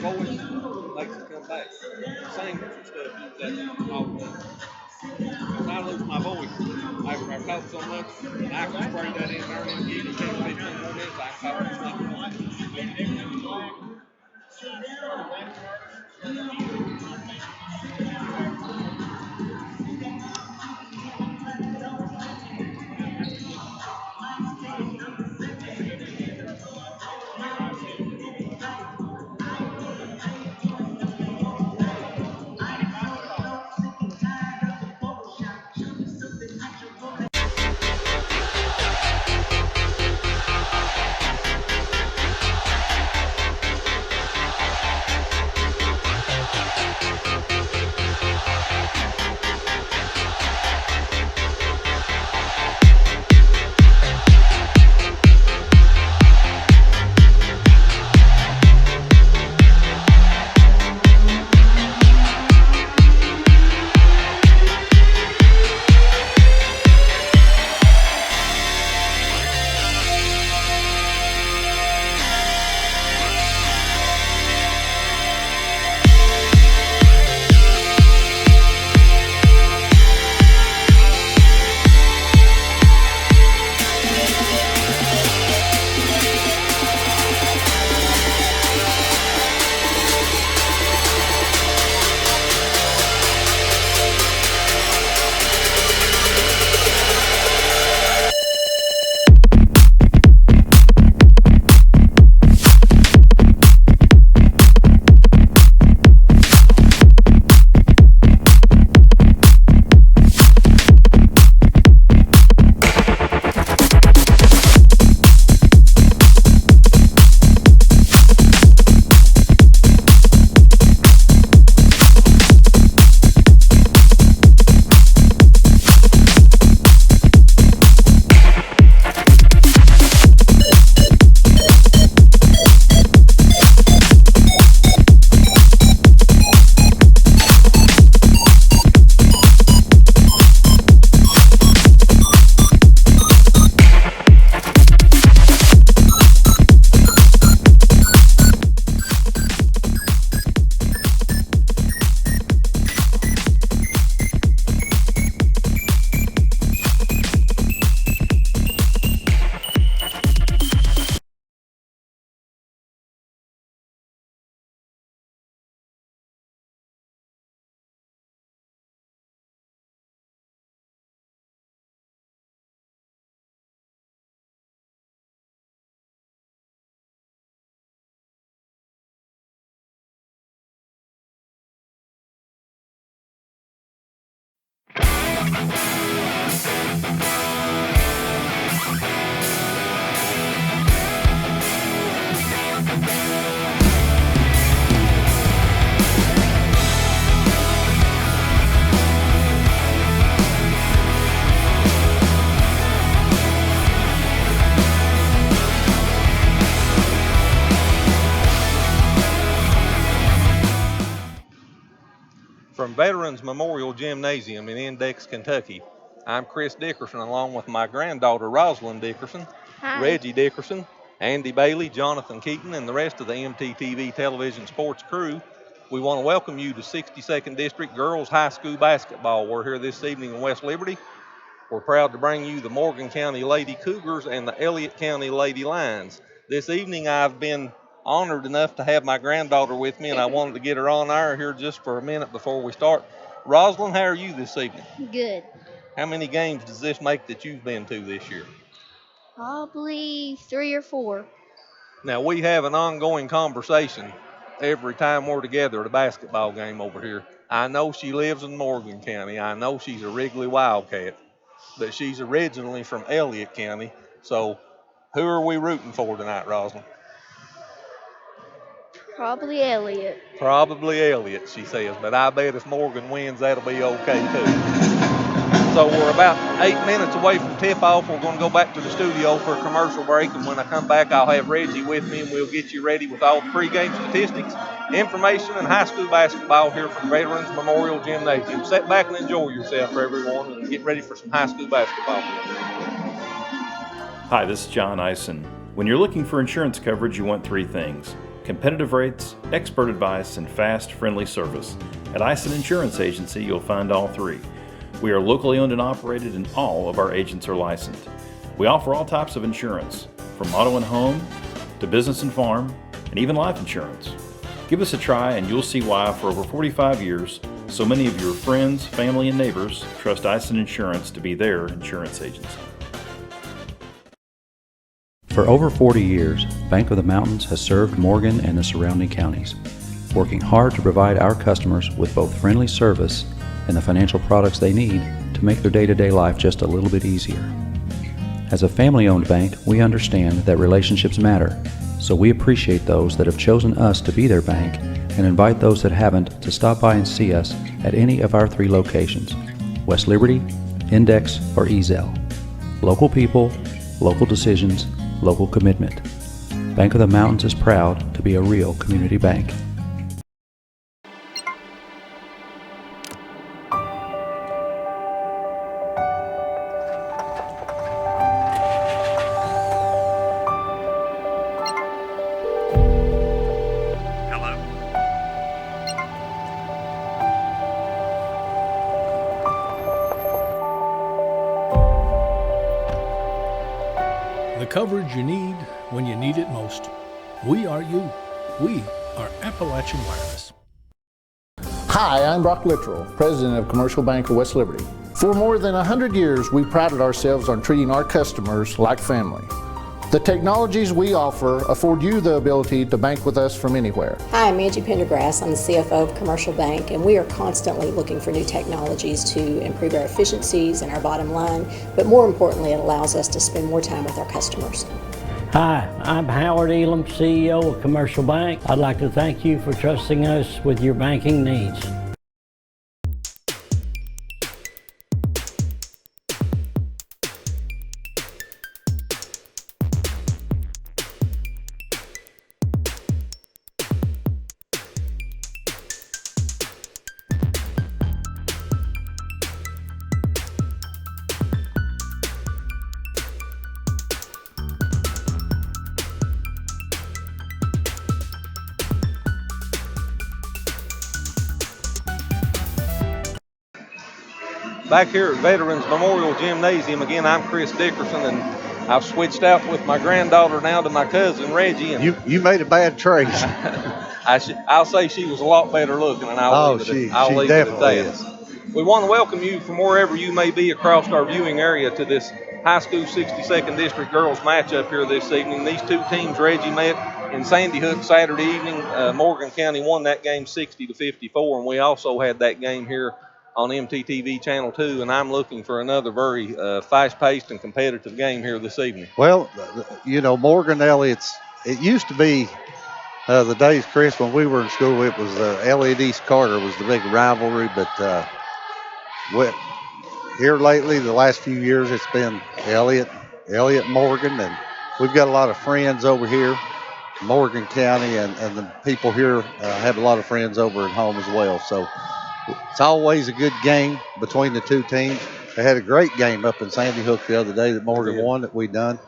voice makes it come back. Singers and stuff use that all the time. If I lose my voice after I talk so much, I can spray that in there and give you 10 or 15 more minutes. I can talk From Veterans Memorial Gymnasium in Index, Kentucky, I'm Chris Dickerson along with my granddaughter Rosalind Dickerson, Hi. Reggie Dickerson, Andy Bailey, Jonathan Keaton, and the rest of the MTTV television sports crew. We want to welcome you to 62nd District Girls High School Basketball. We're here this evening in West Liberty. We're proud to bring you the Morgan County Lady Cougars and the Elliott County Lady Lions. This evening I've been honored enough to have my granddaughter with me, and I wanted to get her on air here just for a minute before we start. Rosalind, how are you this evening? Good. How many games does this make that you've been to this year? Probably 3 or 4. Now, we have an ongoing conversation every time we're together at a basketball game over here. I know she lives in Morgan County. I know she's a Wrigley Wildcat, but she's originally from Elliott County. So who are we rooting for tonight, Rosalind? Probably Elliott. Probably Elliott, she says, but I bet if Morgan wins, that'll be okay too. So we're about 8 minutes away from tip-off. We're going to go back to the studio for a commercial break, and when I come back, I'll have Reggie with me, and we'll get you ready with all the pregame statistics, information, and high school basketball here from Veterans Memorial Gymnasium. Sit back and enjoy yourself, everyone, and get ready for some high school basketball. Hi, this is John Eisen. When you're looking for insurance coverage, you want 3 things: competitive rates, expert advice, and fast, friendly service. At Ison Insurance Agency, you'll find all three. We are locally owned and operated, and all of our agents are licensed. We offer all types of insurance, from auto and home to business and farm, and even life insurance. Give us a try and you'll see why for over 45 years, so many of your friends, family, and neighbors trust Ison Insurance to be their insurance agency. For over 40 years, Bank of the Mountains has served Morgan and the surrounding counties, working hard to provide our customers with both friendly service and the financial products they need to make their day-to-day life just a little bit easier. As a family-owned bank, we understand that relationships matter, so we appreciate those that have chosen us to be their bank and invite those that haven't to stop by and see us at any of our 3 locations, West Liberty, Index, or Ezell. Local people, local decisions, local commitment. Bank of the Mountains is proud to be a real community bank. The coverage you need when you need it most. We are you. We are Appalachian Wireless. Hi, I'm Brock Littrell, President of Commercial Bank of West Liberty. For more than 100 years, we prided ourselves on treating our customers like family. The technologies we offer afford you the ability to bank with us from anywhere. Hi, I'm Angie Pendergrass. I'm the CFO of Commercial Bank, and we are constantly looking for new technologies to improve our efficiencies and our bottom line, but more importantly, it allows us to spend more time with our customers. Hi, I'm Howard Elam, CEO of Commercial Bank. I'd like to thank you for trusting us with your banking needs. Back here at Veterans Memorial Gymnasium, again, I'm Chris Dickerson, and I've switched out with my granddaughter now to my cousin Reggie. And you made a bad choice. I'll say she was a lot better looking, and I'll leave it at that. Is. We want to welcome you from wherever you may be across our viewing area to this high school 62nd District girls matchup here this evening. These two teams, Reggie, met in Sandy Hook Saturday evening. Morgan County won that game 60-54, and we also had that game here on MTTV Channel 2, and I'm looking for another very fast-paced and competitive game here this evening. Well, Morgan Elliott's, it used to be the days, Chris, when we were in school, it was Elliott East Carter was the big rivalry, but here lately, the last few years, it's been Elliott Morgan, and we've got a lot of friends over here, Morgan County, and the people here have a lot of friends over at home as well, so it's always a good game between the two teams. They had a great game up in Sandy Hook the other day that Morgan won that we done,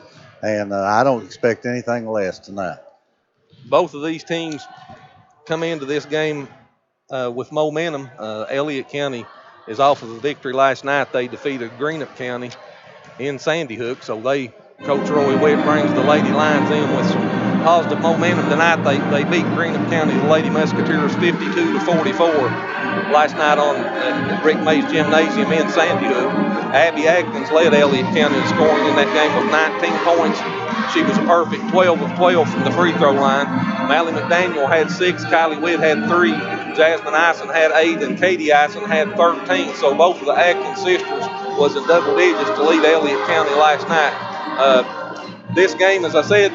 and I don't expect anything less tonight. Both of these teams come into this game with momentum. Elliott County is off of a victory last night. They defeated Greenup County in Sandy Hook, so Coach Roy Witt brings the Lady Lions in with some positive momentum tonight. They beat Greenup County, the Lady Musketeers, 52-44 last night on Rick Mays Gymnasium in Sandy Hook. Abby Atkins led Elliott County in scoring in that game with 19 points. She was a perfect 12 of 12 from the free throw line. Mally McDaniel had 6, Kylie Witt had 3, Jasmine Ison had 8, and Katie Ison had 13. So both of the Atkins sisters was in double digits to lead Elliott County last night. This game, as I said,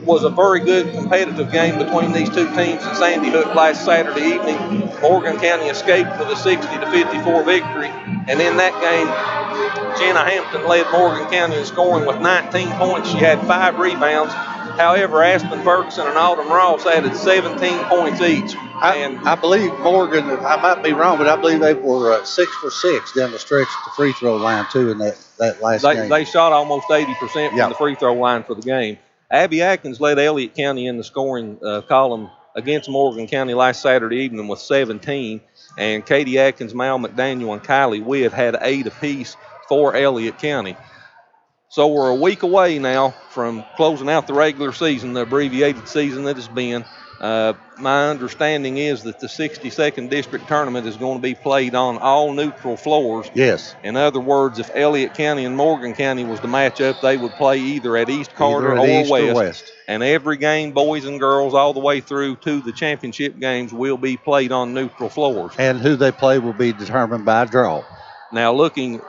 was a very good competitive game between these two teams in Sandy Hook last Saturday evening. Morgan County escaped with a 60-54 victory, and in that game, Jenna Hampton led Morgan County in scoring with 19 points. She had 5 rebounds. However, Aspen Ferguson and Autumn Ross added 17 points each. I believe Morgan, I might be wrong, but I believe they were 6 for 6 down the stretch at the free throw line, too, in that last game. They shot almost 80% from the free throw line for the game. Abby Atkins led Elliott County in the scoring column against Morgan County last Saturday evening with 17, and Katie Atkins, Mal McDaniel, and Kylie Witt had 8 apiece for Elliott County. So we're a week away now from closing out the regular season, the abbreviated season that has been. My understanding is that the 62nd District Tournament is going to be played on all neutral floors. Yes. In other words, if Elliott County and Morgan County was to match up, they would play either at East Carter or West. And every game, boys and girls, all the way through to the championship games, will be played on neutral floors. And who they play will be determined by draw. Now, looking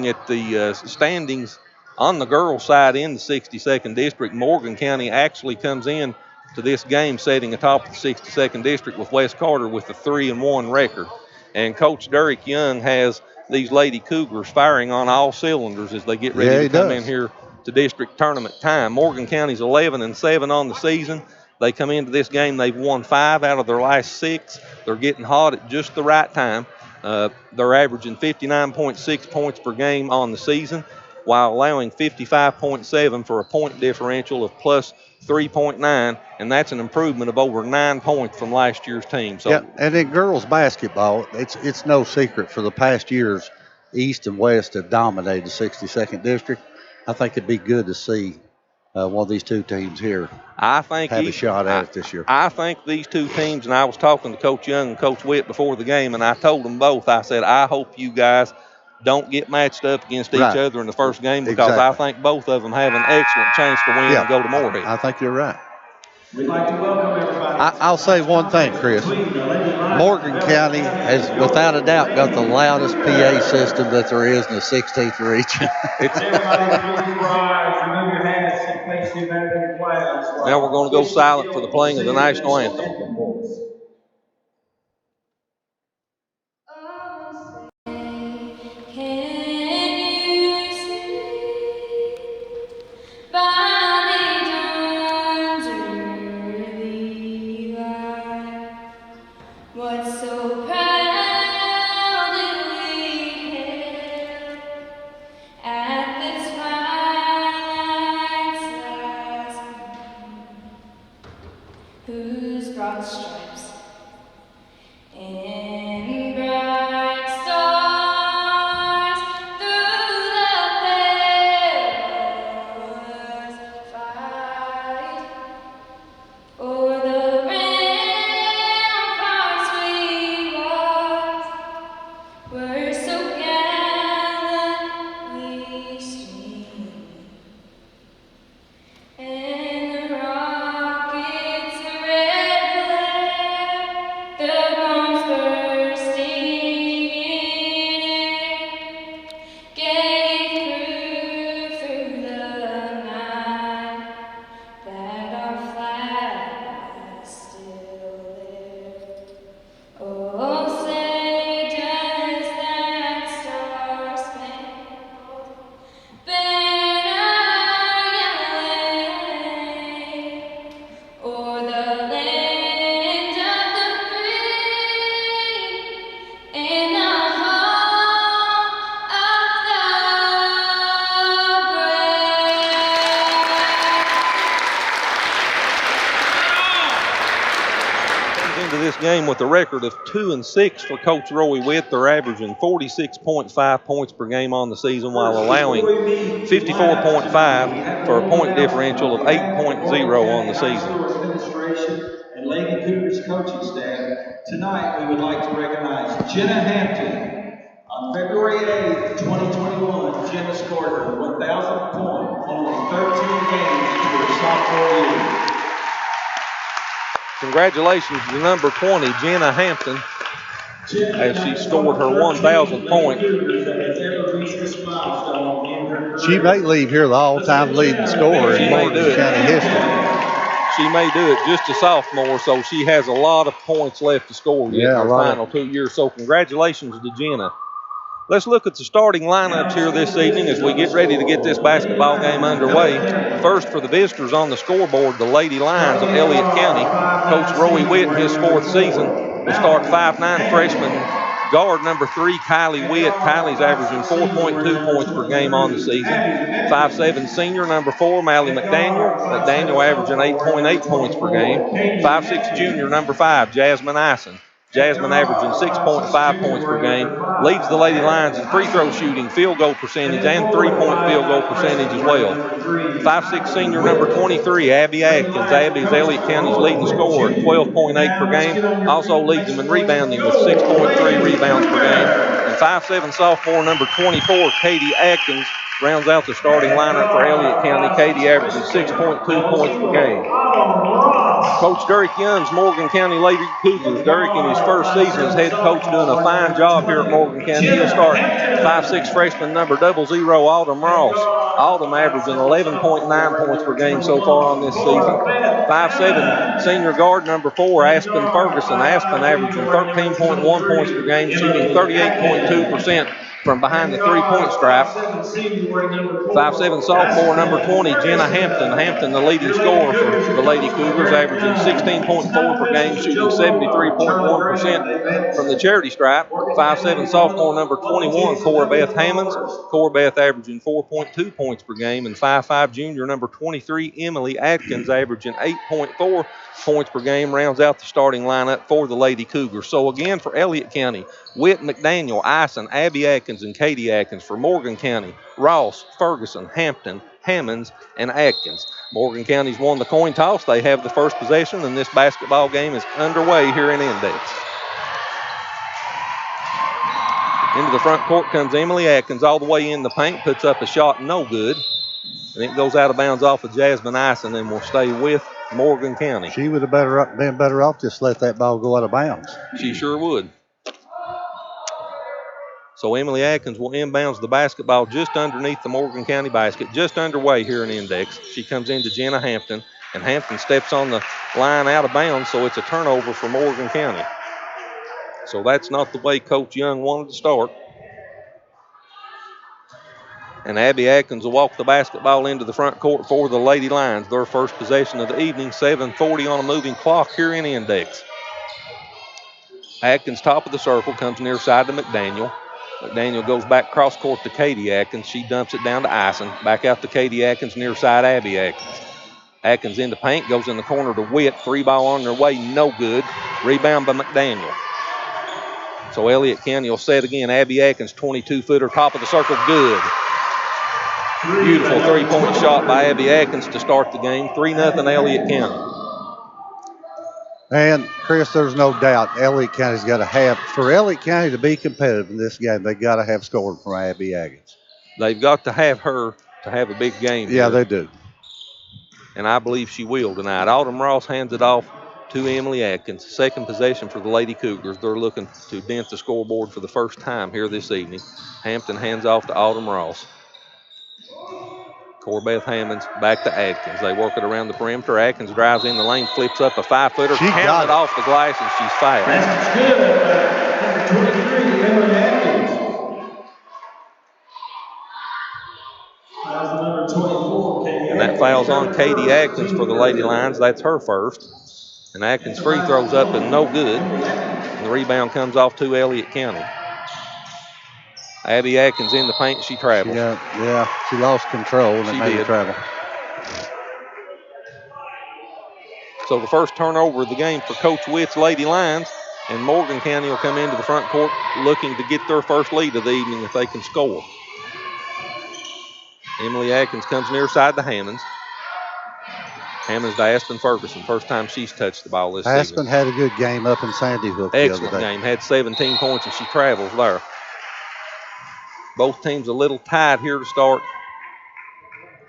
at the standings on the girls' side in the 62nd District, Morgan County actually comes in to this game setting atop the 62nd District with West Carter with a 3-1 record. And Coach Derek Young has these Lady Cougars firing on all cylinders as they get ready to come in here to district tournament time. Morgan County's 11-7 on the season. They come into this game, they've won 5 out of their last 6. They're getting hot at just the right time. They're averaging 59.6 points per game on the season, while allowing 55.7 for a point differential of plus 3.9, and that's an improvement of over 9 points from last year's team. So, yeah, and in girls basketball, it's no secret for the past years, East and West have dominated the 62nd District. I think it'd be good to see one of these two teams here have a shot at it this year. I think these two teams, and I was talking to Coach Young and Coach Witt before the game, and I told them both, I said, I hope you guys don't get matched up against each other in the first game, because I think both of them have an excellent chance to win and go to Moorhead. I think you're right. We'd like to welcome everybody. I'll say one thing, Chris. Morgan County has, without a doubt, got the loudest PA system that there is in the 16th region. Now we're going to go silent for the playing of the national anthem. Whose broad stripes and bright stars through the perilous fight, o'er the ramparts we walked, were so gallantly streaming, and the rockets' red glare, the bombs bursting in air, gave proof through the night that our flag was still there. Oh, say does that star-spangled banner yet wave o'er the land of the free in the home of the Into this game with a record of 2-6 for Coach Roy Witt. They're averaging 46.5 points per game on the season, while allowing 54.5 for a point differential of 8.0 on the season. Administration and Lady Cougars coaching staff. Tonight, we would like to recognize Jenna Hampton. On February 8th, 2021, Jenna scored her 1,000th point, only 13 games into her sophomore year. Congratulations to number 20, Jenna Hampton, as she scored her 1,000th point. She may leave here the all-time leading scorer in Morgan County history. She may do it just a sophomore, so she has a lot of points left to score yet in her final 2 years. So congratulations to Jenna. Let's look at the starting lineups here this evening as we get ready to get this basketball game underway. First, for the visitors on the scoreboard, the Lady Lions of Elliott County. Coach Roy Witt in his 4th season will start 5'9" freshman Guard number 3, Kylie Witt. Kylie's averaging 4.2 points per game on the season. 5'7" senior number 4, Mally McDaniel. McDaniel averaging 8.8 points per game. 5'6" junior number 5, Jasmine Ison. Jasmine averaging 6.5 points per game. Leads the Lady Lions in free throw shooting, field goal percentage, and three-point field goal percentage as well. 5'6" senior number 23, Abby Atkins. Abby is Elliott County's leading scorer at 12.8 per game. Also leads them in rebounding with 6.3 rebounds per game. And 5'7" sophomore number 24, Katie Atkins, rounds out the starting lineup for Elliott County. Katie averaging 6.2 points per game. Coach Derek Young's Morgan County Lady Cougars. Derek, in his first season as head coach, doing a fine job here at Morgan County. He'll start 5'6" freshman number 00, Autumn Ross. Autumn averaging 11.9 points per game so far on this season. 5'7" senior guard number 4, Aspen Ferguson. Aspen averaging 13.1 points per game, shooting 38.2% from behind the three-point stripe. 5'7" sophomore number 20, Jenna Hampton. Hampton, the leading scorer for the Lady Cougars, averaging 16.4 per game, shooting 73.1% from the charity stripe. 5'7" sophomore number 21, Corbeth Hammonds. Corbeth averaging 4.2 points per game. And 5'5" junior number 23, Emily Atkins, averaging 8.4 points per game, rounds out the starting lineup for the Lady Cougars. So again, for Elliott County, Witt, McDaniel, Ison, Abby Atkins, and Katie Atkins. For Morgan County, Ross, Ferguson, Hampton, Hammonds, and Atkins. Morgan County's won the coin toss. They have the first possession, and this basketball game is underway here in Index. Into the front court comes Emily Atkins, all the way in the paint, puts up a shot, no good. And it goes out of bounds off of Jasmine Ison and will stay with Morgan County. She would have been better off just let that ball go out of bounds. She sure would. So Emily Atkins will inbounds the basketball just underneath the Morgan County basket, just underway here in Index. She comes into Jenna Hampton, and Hampton steps on the line out of bounds, so it's a turnover for Morgan County. So that's not the way Coach Young wanted to start. And Abby Atkins will walk the basketball into the front court for the Lady Lions. Their first possession of the evening, 7:40 on a moving clock here in Index. Atkins, top of the circle, comes near side to McDaniel. McDaniel goes back cross court to Katie Atkins. She dumps it down to Ison. Back out to Katie Atkins, near side Abby Atkins. Atkins into paint, goes in the corner to Witt. Three ball on their way, no good. Rebound by McDaniel. So Elliott County will set again. Abby Atkins, 22-footer, top of the circle, good. Beautiful three-point shot by Abby Atkins to start the game. 3-0 Elliott County. And, Chris, there's no doubt Elliott County's got to have, for Elliott County to be competitive in this game, they've got to have scored from Abby Atkins. They've got to have her to have a big game. Yeah, here. they do. And I believe she will tonight. Autumn Ross hands it off to Emily Atkins. Second possession for the Lady Cougars. They're looking to dent the scoreboard for the first time here this evening. Hampton hands off to Autumn Ross. Corbeth Hammonds back to Atkins. They work it around the perimeter. Atkins drives in the lane, flips up a 5-footer, counts it off the glass, and she's fouled. That's good. Number 23, Emily Atkins. Fouls number 24, Katie And that foul's on Katie Atkins for the Lady Lions. That's her first. And Atkins free throws up and no good. And the rebound comes off to Elliott County. Abby Atkins in the paint, she travels. Yeah, she lost control and it made her travel. So the first turnover of the game for Coach Witt's Lady Lions, and Morgan County will come into the front court looking to get their first lead of the evening if they can score. Emily Atkins comes near side to Hammonds. Hammonds to Aspen Ferguson. First time she's touched the ball this season. Aspen had a good game up in Sandy Hook the Excellent other day. game. Had 17 points, and she travels there. Both teams a little tied here to start.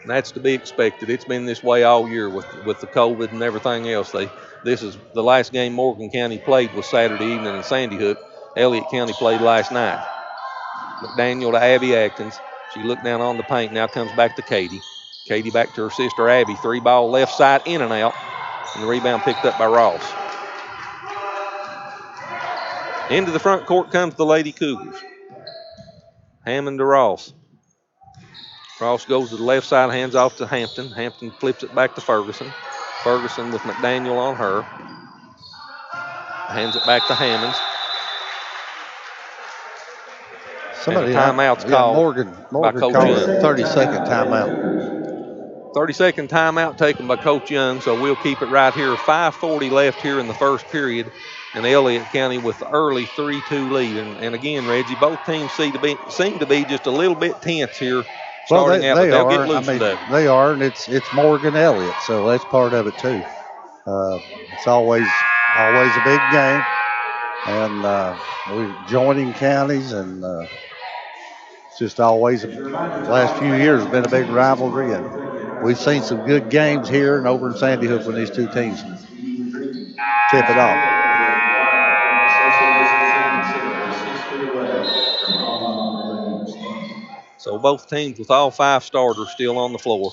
And that's to be expected. It's been this way all year with the COVID and everything else. This is the last game Morgan County played was Saturday evening in Sandy Hook. Elliott County played last night. McDaniel to Abby Atkins. She looked down on the paint, now comes back to Katie. Katie back to her sister Abby. Three ball left side, in and out. And the rebound picked up by Ross. Into the front court comes the Lady Cougars. Hammond to Ross. Ross goes to the left side, hands off to Hampton. Hampton flips it back to Ferguson. Ferguson with McDaniel on her. Hands it back to Hammonds. Somebody, timeout's yeah, called Morgan by Coach called Young. a 30-second timeout. 30-second timeout taken by Coach Young, so we'll keep it right here. 5:40 left here in the first period, and Elliott County with the early 3-2 lead. And again, Reggie, both teams seem to be just a little bit tense here starting out, but they'll get loosened up. They are, and it's Morgan Elliott, so that's part of it too. It's always a big game, and we're joining counties, and it's just always the last few years has been a big rivalry, and we've seen some good games here and over in Sandy Hook when these two teams tip it off. So both teams with all 5 starters still on the floor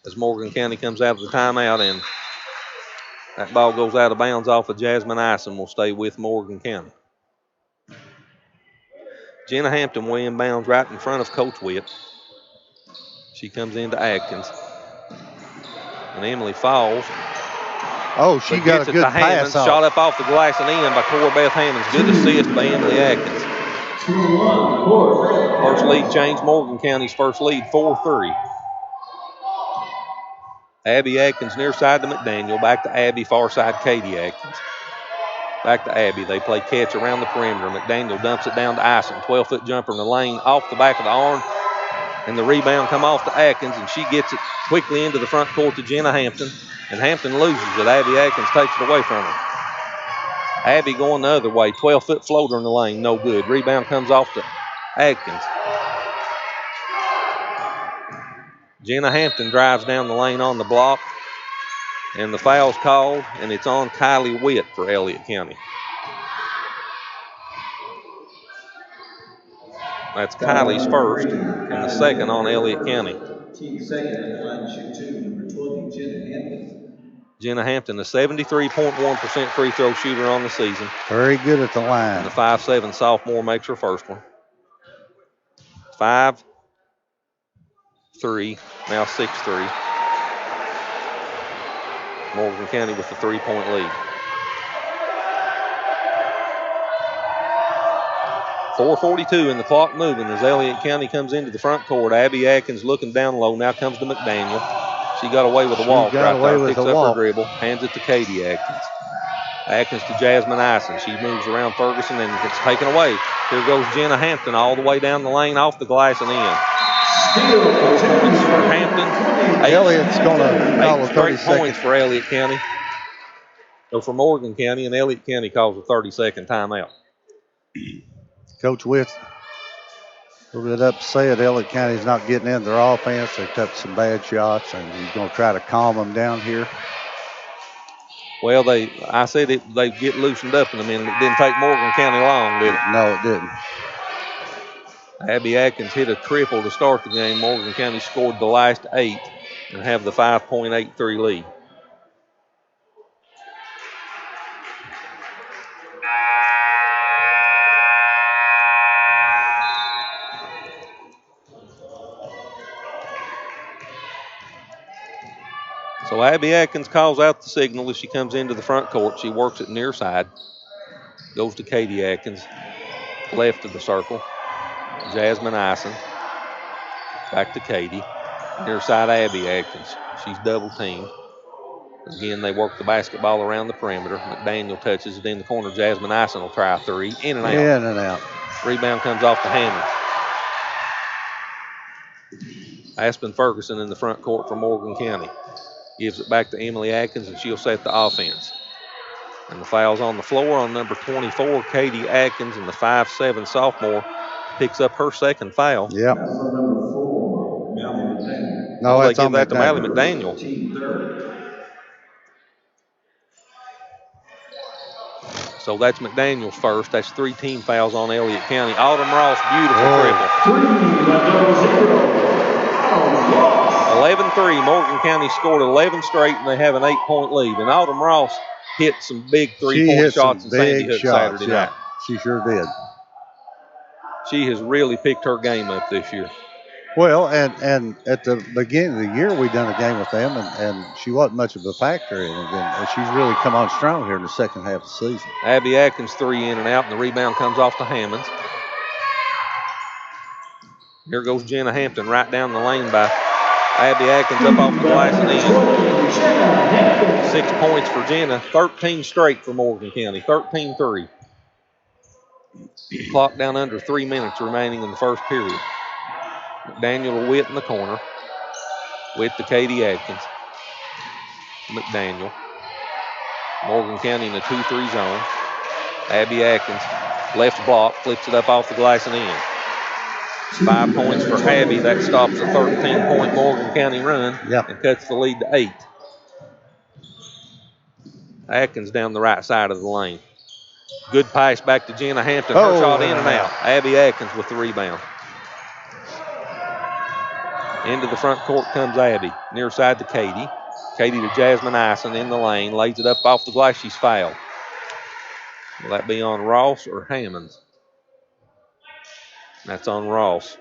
as Morgan County comes out of the timeout, and that ball goes out of bounds off of Jasmine Ison. Will stay with Morgan County. Jenna Hampton way inbounds right in front of Coach Witt. She comes into Atkins. And Emily falls. Oh, she got a good pass off. Shot up off the glass and in by Corbeth Hammonds. Good assist by Emily Atkins. First lead changed. Morgan County's first lead, 4-3. Abby Atkins near side to McDaniel. Back to Abby, far side Katie Atkins. Back to Abby. They play catch around the perimeter. McDaniel dumps it down to Ison. 12-foot jumper in the lane off the back of the arm. And the rebound come off to Atkins, and she gets it quickly into the front court to Jenna Hampton. And Hampton loses it. Abby Atkins takes it away from her. Abby going the other way. 12-foot floater in the lane. No good. Rebound comes off to Atkins. Jenna Hampton drives down the lane on the block. And the foul's called, and it's on Kylie Witt for Elliott County. That's Kylie's first, and the second on Elliott County. Team second at the line to shoot 2, number 20, Jenna Hampton. Jenna Hampton, the 73.1% free throw shooter on the season. Very good at the line. And the 5'7" sophomore makes her first one. 5-3, now 6-3. Morgan County with the 3-point lead. 4:42 and the clock moving as Elliott County comes into the front court. Abby Atkins looking down low. Now comes to McDaniel. She got away with a walk right there. Picks up her dribble. Hands it to Katie Atkins. Atkins to Jasmine Ison. She moves around Ferguson and gets taken away. Here goes Jenna Hampton all the way down the lane, off the glass and in. 4 points for Hampton. Elliott's going to call a 30 points for Elliott County. So for Morgan County, and Elliott County calls a 30-second timeout. Coach Witt a little bit upset. Elliott County's not getting in their offense. They took some bad shots, and he's going to try to calm them down here. Well, I said they get loosened up in a minute. It didn't take Morgan County long, did it? No, it didn't. Abby Atkins hit a triple to start the game. Morgan County scored the last 8 and have the 5.83 lead. So Abby Atkins calls out the signal as she comes into the front court. She works it near side. Goes to Katie Atkins. Left of the circle. Jasmine Ison. Back to Katie. Near side Abby Atkins. She's double teamed. Again, they work the basketball around the perimeter. McDaniel touches it in the corner. Jasmine Ison will try a 3. In and out. In and out. Rebound comes off to Hammond. Aspen Ferguson in the front court for Morgan County. Gives it back to Emily Atkins, and she'll set the offense. And the foul's on the floor on number 24, Katie Atkins, and the 5'7" sophomore picks up her second foul. Yep. No, they give that to Mally McDaniel. So that's McDaniel's first. That's 3 team fouls on Elliott County. Autumn Ross, beautiful triple. 11-3. Morgan County scored 11 straight, and they have an 8-point lead. And Autumn Ross hit some big 3-point shots in Sandy Hook Saturday night. She sure did. She has really picked her game up this year. Well, and at the beginning of the year, we done a game with them, and she wasn't much of a factor in it. And she's really come on strong here in the second half of the season. Abby Atkins 3 in and out, and the rebound comes off to Hammonds. Here goes Jenna Hampton right down the lane by Abby Atkins up off the glass and in. 6 points for Jenna, 13 straight for Morgan County, 13-3. Clock down under 3 minutes remaining in the first period. McDaniel to Witt in the corner. Witt to Katie Atkins. McDaniel. Morgan County in the 2-3 zone. Abby Atkins, left block, flips it up off the glass and in. 5 points for Abby. That stops a 13-point Morgan County run and cuts the lead to 8. Atkins down the right side of the lane. Good pass back to Jenna Hampton. Her shot in and out. Abby Atkins with the rebound. Into the front court comes Abby. Near side to Katie. Katie to Jasmine Ison in the lane. Lays it up off the glass. She's fouled. Will that be on Ross or Hammonds? That's on Ross.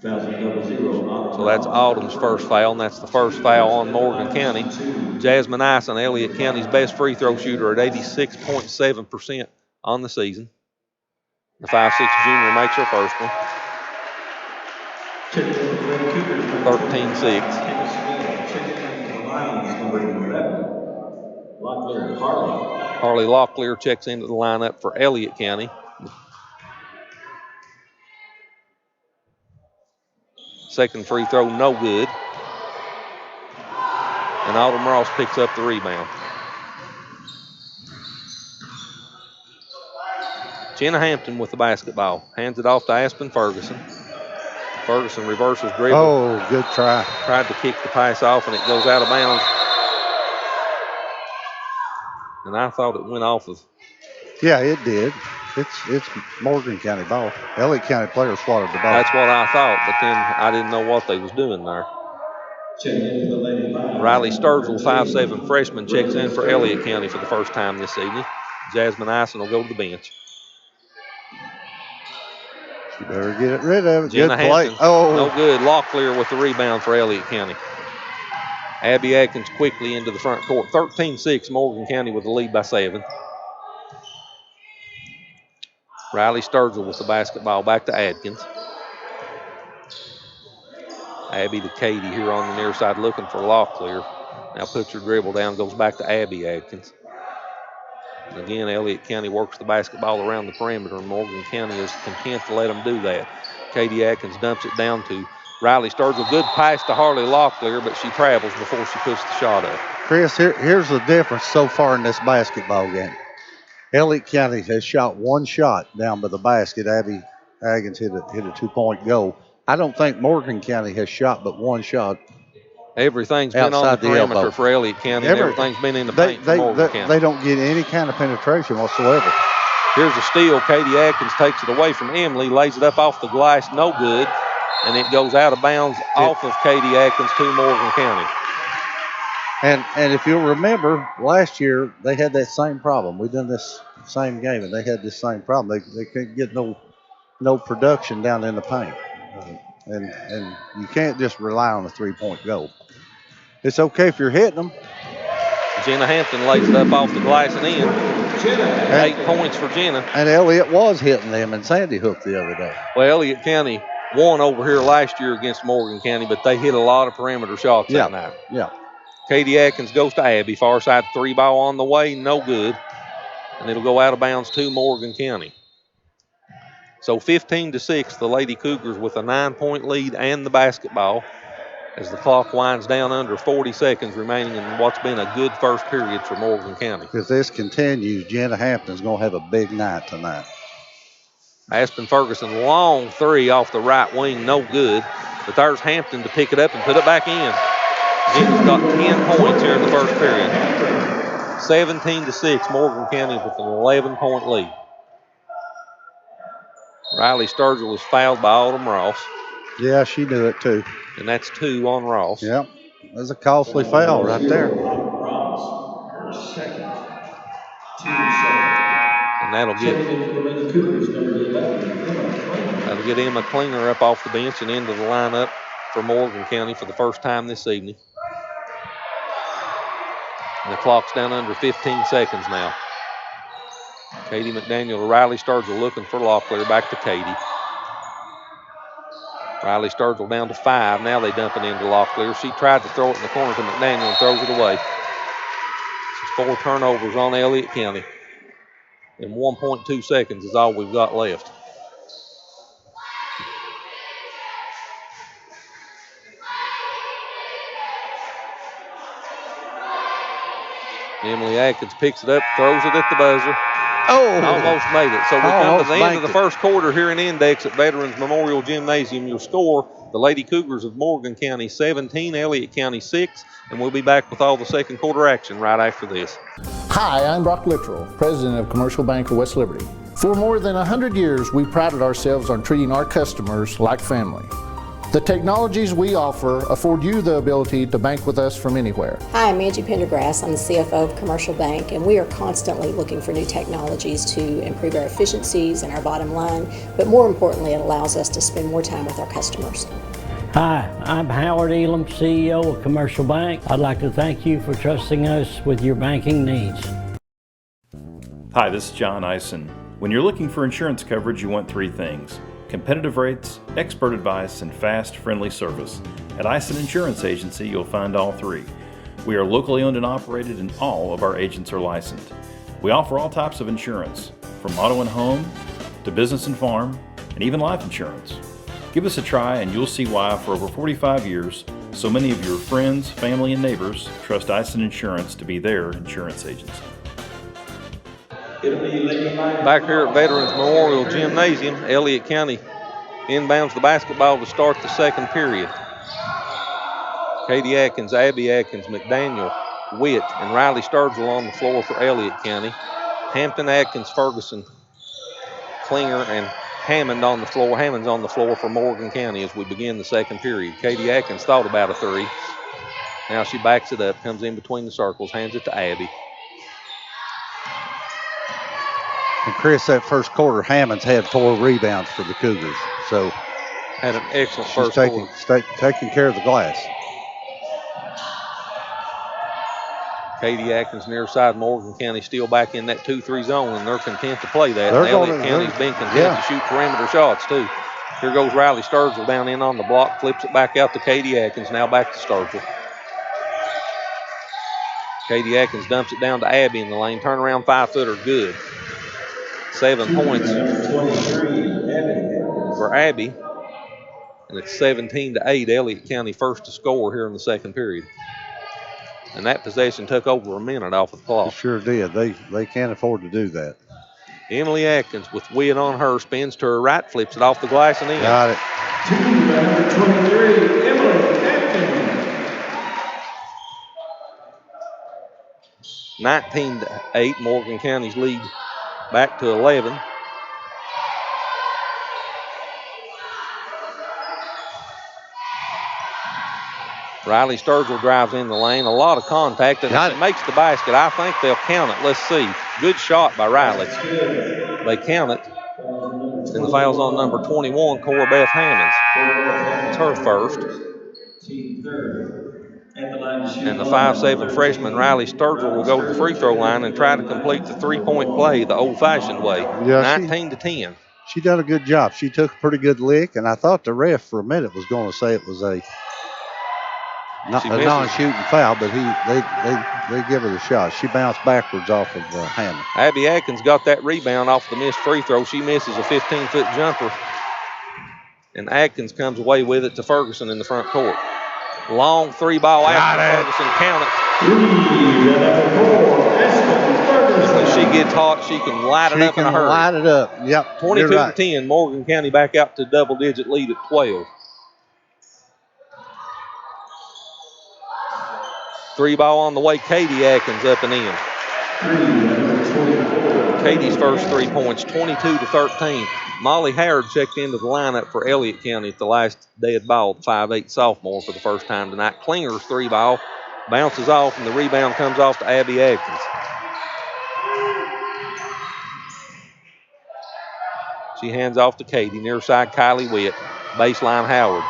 So that's Autumn's first foul, and that's the first foul on Morgan County. Jasmine Ison, Elliott County's best free throw shooter at 86.7% on the season. The 5'6" junior makes her first one. 13-6. Harley Locklear checks into the lineup for Elliott County. Second free throw, no good. And Autumn Ross picks up the rebound. Jenna Hampton with the basketball. Hands it off to Aspen Ferguson. Ferguson reverses dribble. Oh, good try. Tried to kick the pass off, and it goes out of bounds. And I thought it went off of. Yeah, it did. It's Morgan County ball. Elliott County players swatted the ball. That's what I thought, but then I didn't know what they was doing there. Riley Sturgill, 5'7" freshman, checks in for Elliott County for the first time this evening. Jasmine Ison will go to the bench. You better get rid of it. Jenna Good play. Hampton, no good. Locklear with the rebound for Elliott County. Abby Atkins quickly into the front court. 13-6, Morgan County with the lead by 7. Riley Sturgill with the basketball back to Atkins. Abby to Katie here on the near side looking for Locklear. Now puts her dribble down, goes back to Abby Atkins. And again, Elliott County works the basketball around the perimeter, and Morgan County is content to let them do that. Katie Atkins dumps it down to Riley Sturgill. Good pass to Harley Locklear, but she travels before she puts the shot up. Chris, here's the difference so far in this basketball game. Elliott County has shot one shot down by the basket. Abby Atkins hit a 2-point goal. I don't think Morgan County has shot but one shot. Everything's been on the perimeter for Elliott County. Everything's been in the paint for Morgan County. They don't get any kind of penetration whatsoever. Here's a steal. Katie Atkins takes it away from Emily, lays it up off the glass, no good. And it goes out of bounds off of Katie Atkins to Morgan County. And if you'll remember, last year they had that same problem. We done this same game, and they had this same problem. They couldn't get no production down in the paint. And you can't just rely on a 3-point goal. It's okay if you're hitting them. Jenna Hampton lays it up off the glass and in. 8 points for Jenna. And Elliott was hitting them in Sandy Hook the other day. Well, Elliott County won over here last year against Morgan County, but they hit a lot of perimeter shots that night. Yeah. Katie Atkins goes to Abby. Far side 3-ball on the way, no good. And it'll go out of bounds to Morgan County. So 15-6, the Lady Cougars with a 9-point lead and the basketball as the clock winds down under 40 seconds remaining in what's been a good first period for Morgan County. If this continues, Jenna Hampton's going to have a big night tonight. Aspen Ferguson, long 3 off the right wing, no good. But there's Hampton to pick it up and put it back in. Jenna's got 10 points here in the first period. 17-6, Morgan County with an 11-point lead. Riley Sturgill was fouled by Autumn Ross. Yeah, she knew it too. And that's 2 on Ross. Yep. That's a costly foul right there. And that'll get Emma Klinger up off the bench and into the lineup for Morgan County for the first time this evening. And the clock's down under 15 seconds now. Katie McDaniel to Riley Sturgill looking for Locklear, back to Katie. Riley Sturgill down to 5. Now they dump it into Locklear. She tried to throw it in the corner to McDaniel and throws it away. 4 turnovers on Elliott County. And 1.2 seconds is all we've got left. Emily Atkins picks it up, throws it at the buzzer. Oh! Almost made it. So we come to Almost the end of the banked it. first quarter here in Index at Veterans Memorial Gymnasium. Your score, the Lady Cougars of Morgan County 17, Elliott County 6, and we'll be back with all the second quarter action right after this. Hi, I'm Brock Littrell, President of Commercial Bank of West Liberty. For more than 100 years, we prided ourselves on treating our customers like family. The technologies we offer afford you the ability to bank with us from anywhere. Hi, I'm Angie Pendergrass. I'm the CFO of Commercial Bank, and we are constantly looking for new technologies to improve our efficiencies and our bottom line, but more importantly, it allows us to spend more time with our customers. Hi, I'm Howard Elam, CEO of Commercial Bank. I'd like to thank you for trusting us with your banking needs. Hi, this is John Eisen. When you're looking for insurance coverage, you want 3 things: competitive rates, expert advice, and fast, friendly service. At Eisen Insurance Agency, you'll find all 3. We are locally owned and operated, and all of our agents are licensed. We offer all types of insurance, from auto and home to business and farm, and even life insurance. Give us a try and you'll see why for over 45 years, so many of your friends, family, and neighbors trust Eisen Insurance to be their insurance agency. Back here at Veterans Memorial Gymnasium, Elliott County inbounds the basketball to start the second period. Katie Atkins, Abby Atkins, McDaniel, Witt, and Riley Sturgill on the floor for Elliott County. Hampton, Atkins, Ferguson, Klinger, and Hammond on the floor. Hammond's on the floor for Morgan County as we begin the second period. Katie Atkins thought about a 3. Now she backs it up, comes in between the circles, hands it to Abby. And Chris, that first quarter, Hammond's had 4 rebounds for the Cougars. So had an excellent she's first quarter. taking care of the glass. Katie Atkins near side. Morgan County still back in that 2-3 zone, and they're content to play that. And Elliott County's been content to shoot perimeter shots, too. Here goes Riley Sturgill down in on the block, flips it back out to Katie Atkins, now back to Sturgill. Katie Atkins dumps it down to Abby in the lane. Turnaround 5-footer, good. 7 points for Abby. And it's 17-8. Elliott County first to score here in the second period. And that possession took over a minute off of the clock. It sure did. They can't afford to do that. Emily Atkins with Witt on her, spins to her right, flips it off the glass and in. Got it. 23, Emily Atkins. 19-8, Morgan County's lead back to 11. Riley Sturgill drives in the lane. A lot of contact, and if it makes the basket, I think they'll count it. Let's see. Good shot by Riley. They count it. And the foul's on number 21, Cora Beth Hammonds. It's her first. And the 5'7" freshman, Riley Sturgill, will go to the free throw line and try to complete the 3-point play the old-fashioned way, 19-10. She done a good job. She took a pretty good lick, and I thought the ref for a minute was going to say it was a non-shooting foul, but they give her the shot. She bounced backwards off of Hammond. Abby Atkins got that rebound off the missed free throw. She misses a 15-foot jumper, and Atkins comes away with it to Ferguson in the front court. Long 3-ball after Ferguson, count it. When she gets hot, she can light it up in a hurry. Light it up. Yep. 22-10. Morgan County back out to double-digit lead at 12. 3-ball on the way. Katie Atkins up and in. Katie's first 3 points, 22-13. Molly Howard checked into the lineup for Elliott County at the last dead ball, the 5'8" sophomore for the first time tonight. Klinger's 3-ball bounces off, and the rebound comes off to Abby Atkins. She hands off to Katie. Near side, Kylie Witt. Baseline, Howard.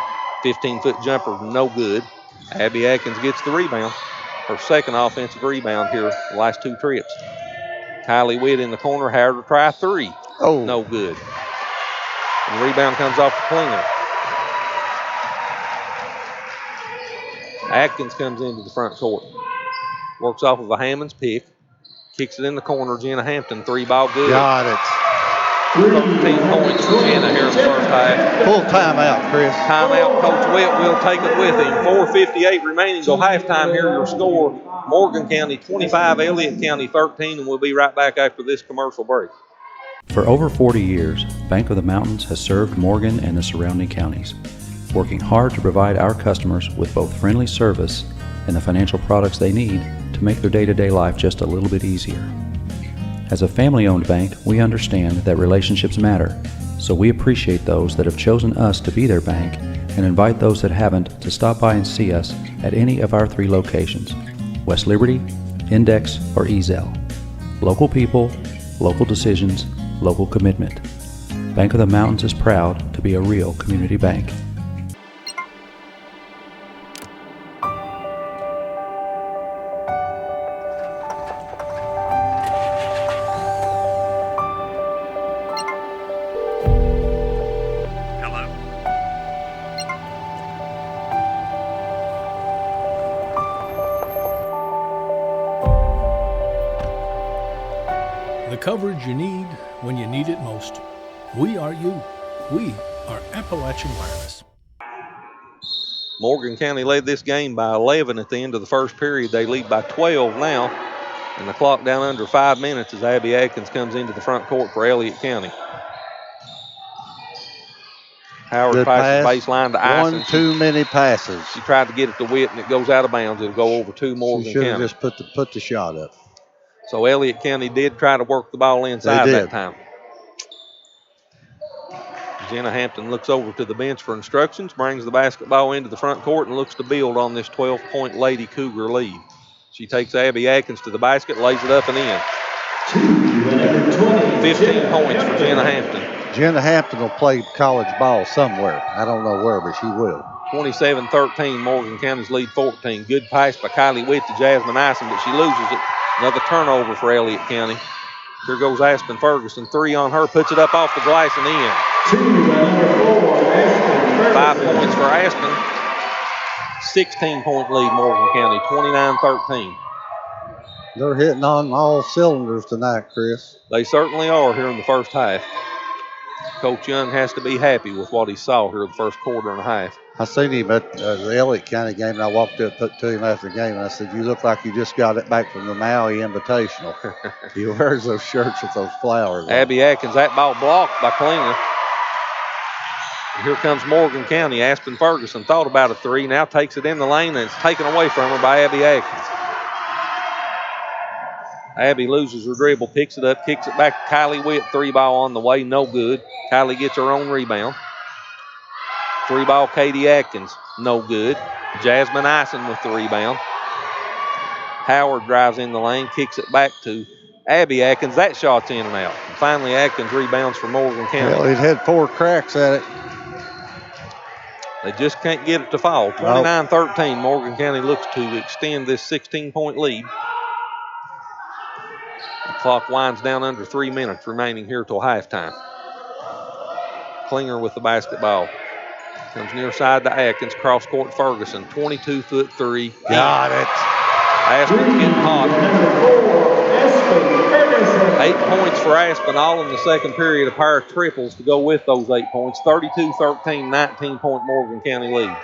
15-foot jumper, no good. Abby Atkins gets the rebound. Her second offensive rebound here the last 2 trips. Kylie Witt in the corner. Howard will try 3. Oh. No good. And the rebound comes off to Klinger. Atkins comes into the front court. Works off of a Hammonds pick. Kicks it in the corner. Jenna Hampton, 3-ball good. Got it. 13 points for Jenna here in the first half. Full timeout, Chris. Timeout. Coach Witt will take it with him. 4:58 remaining. Go halftime here. Your score, Morgan County 25, Elliott County 13, and we'll be right back after this commercial break. For over 40 years, Bank of the Mountains has served Morgan and the surrounding counties, working hard to provide our customers with both friendly service and the financial products they need to make their day-to-day life just a little bit easier. As a family-owned bank, we understand that relationships matter, so we appreciate those that have chosen us to be their bank and invite those that haven't to stop by and see us at any of our 3 locations, West Liberty, Index, or Ezell. Local people, local decisions, local commitment. Bank of the Mountains is proud to be a real community bank. The coverage you need when you need it most. We are you. We are Appalachian Wireless. Morgan County led this game by 11 at the end of the first period. They lead by 12 now, and the clock down under 5 minutes as Abby Atkins comes into the front court for Elliott County. Howard Good passes pass. baseline to Ison. One too many passes. She tried to get it to Witt, and it goes out of bounds. It'll go over to Morgan She should have County. just put the shot up. So Elliott County did try to work the ball inside that time. Jenna Hampton looks over to the bench for instructions, brings the basketball into the front court, and looks to build on this 12-point Lady Cougar lead. She takes Abby Atkins to the basket, lays it up and in. 15 points for Jenna Hampton. Jenna Hampton will play college ball somewhere. I don't know where, but she will. 27-13, Morgan County's lead 14. Good pass by Kylie Witt to Jasmine Ison, but she loses it. Another turnover for Elliott County. Here goes Aspen Ferguson. 3 on her, puts it up off the glass and in. 5 points for Aspen. 16-point lead, Morgan County, 29-13. They're hitting on all cylinders tonight, Chris. They certainly are here in the first half. Coach Young has to be happy with what he saw here in the first quarter and a half. I seen him at the Elliott County game, and I walked up to him after the game, and I said, "You look like you just got it back from the Maui Invitational." He wears those shirts with those flowers. Abby Atkins, that ball blocked by Klinger. Here comes Morgan County. Aspen Ferguson thought about a 3, now takes it in the lane, and it's taken away from her by Abby Atkins. Abby loses her dribble, picks it up, kicks it back to Kylie Witt. 3-ball on the way, no good. Kylie gets her own rebound. 3-ball Katie Atkins, no good. Jasmine Ison with the rebound. Howard drives in the lane, kicks it back to Abby Atkins. That shot's in and out. And finally, Atkins rebounds for Morgan County. Well, it had 4 cracks at it. They just can't get it to fall. 29-13, Morgan County looks to extend this 16-point lead. The clock winds down under 3 minutes remaining here till halftime. Klinger with the basketball. Comes near side to Atkins, cross court Ferguson, 22-foot 3. Got it. Aspen's getting hot. 8 points for Aspen, all in the second period, a pair of triples to go with those 8 points. 32-13, 19-point Morgan County lead.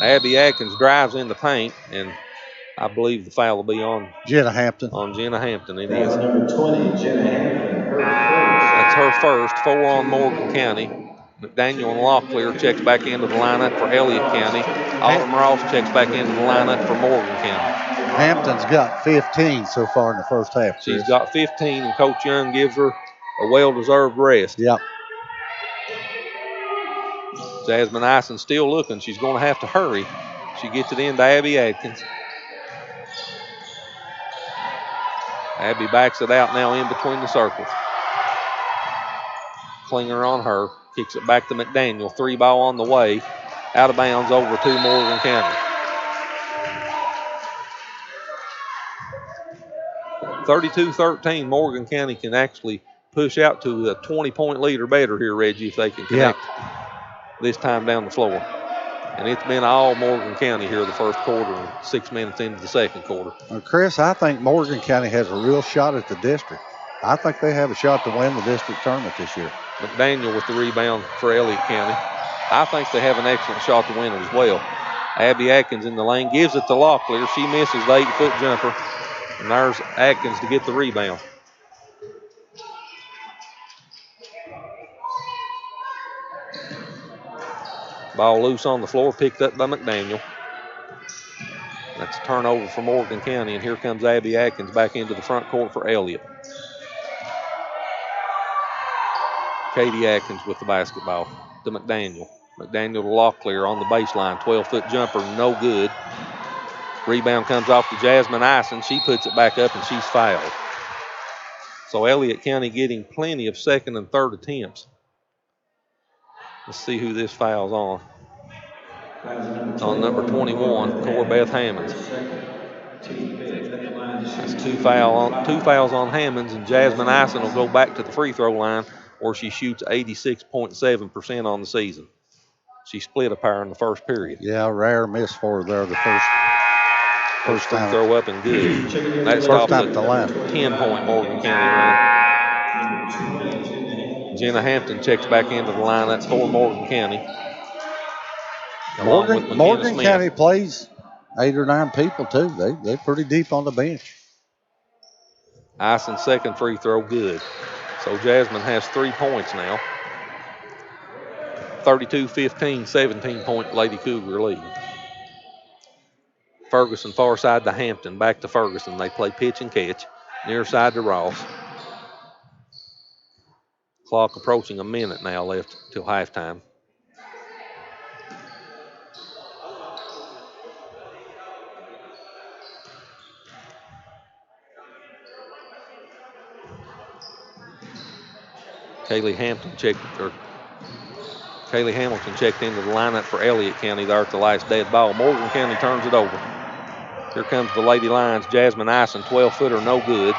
Abby Atkins drives in the paint, and I believe the foul will be on Jenna Hampton. On Jenna Hampton, it is. Number 20, Jenna Hampton. That's her first, 4 on Morgan County. McDaniel and Locklear checks back into the lineup for Elliott County. Autumn Ross checks back into the lineup for Morgan County. Hampton's got 15 so far in the first half. She's got 15, and Coach Young gives her a well-deserved rest. Yep. Jasmine Ison still looking. She's going to have to hurry. She gets it into Abby Atkins. Abby backs it out now in between the circles. Klinger on her. Kicks it back to McDaniel. 3-ball on the way. Out of bounds over to Morgan County. 32-13. Morgan County can actually push out to a 20-point lead or better here, Reggie, if they can connect this time down the floor. And it's been all Morgan County here the first quarter and 6 minutes into the second quarter. Well, Chris, I think Morgan County has a real shot at the district. I think they have a shot to win the district tournament this year. McDaniel with the rebound for Elliott County. I think they have an excellent shot to win it as well. Abby Atkins in the lane, gives it to Locklear. She misses the 8-foot jumper. And there's Atkins to get the rebound. Ball loose on the floor, picked up by McDaniel. That's a turnover for Morgan County, and here comes Abby Atkins back into the front court for Elliott. Katie Atkins with the basketball to McDaniel. McDaniel to Locklear on the baseline. 12-foot jumper, no good. Rebound comes off to Jasmine Ison. She puts it back up, and she's fouled. So Elliott County getting plenty of second and third attempts. Let's see who this foul's on. On number 21, Corbeth Hammonds. That's two fouls on Hammonds, and Jasmine Ison will go back to the free throw line, where she shoots 86.7% on the season. She split a pair in the first period. Yeah, rare miss for her there the first free time. Throw up and good. That stops a 10-point Morgan County run. Jenna Hampton checks back into the lineup for Morgan County. Morgan County plays 8 or 9 people too. They're pretty deep on the bench. Ison's second free throw good. So Jasmine has 3 points now. 32-15, 17-point Lady Cougar lead. Ferguson far side to Hampton, back to Ferguson. They play pitch and catch. Near side to Ross. Clock approaching a minute now left till halftime. Kaylee Hamilton checked into the lineup for Elliott County there at the last dead ball. Morgan County turns it over. Here comes the Lady Lions. Jasmine Ison, 12-footer, no good.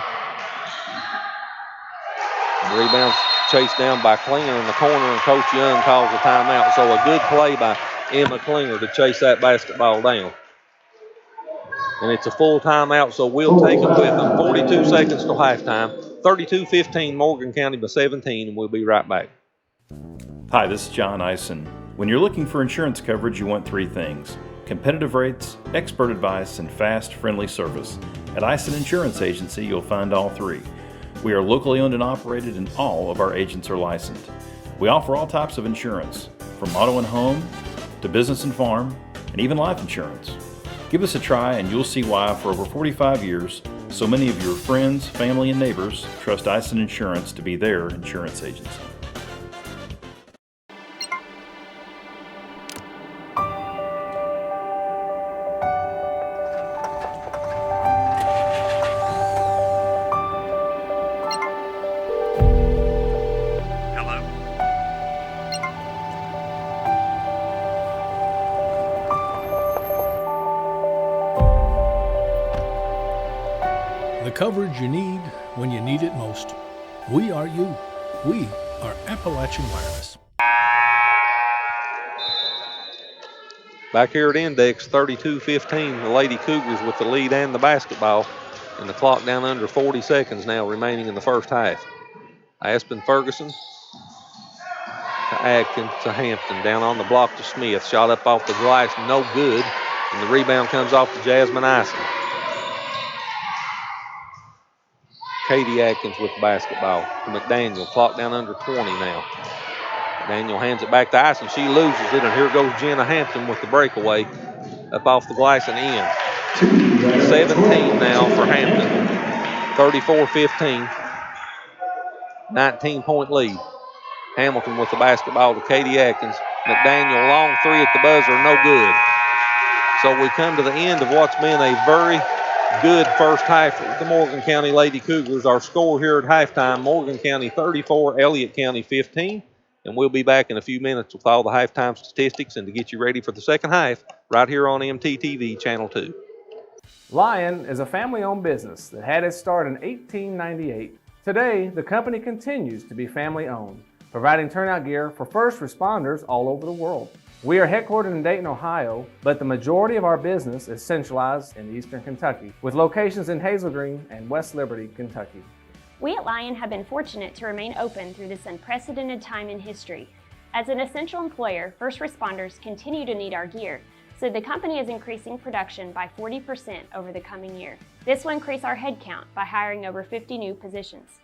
The rebound chased down by Klinger in the corner, and Coach Young calls a timeout. So a good play by Emma Klinger to chase that basketball down. And it's a full timeout, so we'll take them with them. 42 seconds till halftime. 32-15, Morgan County by 17, and we'll be right back. Hi, this is John Ison. When you're looking for insurance coverage, you want 3 things: competitive rates, expert advice, and fast, friendly service. At Ison Insurance Agency, you'll find all 3. We are locally owned and operated, and all of our agents are licensed. We offer all types of insurance, from auto and home to business and farm, and even life insurance. Give us a try and you'll see why for over 45 years, so many of your friends, family, and neighbors trust Ison Insurance to be their insurance agency. The coverage you need when you need it most. We are you. We are Appalachian Wireless. Back here at Index, 32-15, the Lady Cougars with the lead and the basketball. And the clock down under 40 seconds now remaining in the first half. Aspen Ferguson to Atkins to Hampton. Down on the block to Smith. Shot up off the glass, no good. And the rebound comes off to Jasmine Ison. Katie Atkins with the basketball to McDaniel. Clock down under 20 now. McDaniel hands it back to Ison. She loses it, and here goes Jenna Hampton with the breakaway up off the glass and in. 17 now for Hampton. 34-15. 19-point lead. Hamilton with the basketball to Katie Atkins. McDaniel, long 3 at the buzzer, no good. So we come to the end of what's been a very good first half for the Morgan County Lady Cougars. Our score here at halftime, Morgan County 34, Elliott County 15. And we'll be back in a few minutes with all the halftime statistics and to get you ready for the second half right here on MTTV Channel 2. Lion is a family-owned business that had its start in 1898. Today, the company continues to be family-owned, providing turnout gear for first responders all over the world. We are headquartered in Dayton, Ohio, but the majority of our business is centralized in eastern Kentucky, with locations in Hazel Green and West Liberty, Kentucky. We at Lion have been fortunate to remain open through this unprecedented time in history. As an essential employer, first responders continue to need our gear, so the company is increasing production by 40% over the coming year. This will increase our headcount by hiring over 50 new positions.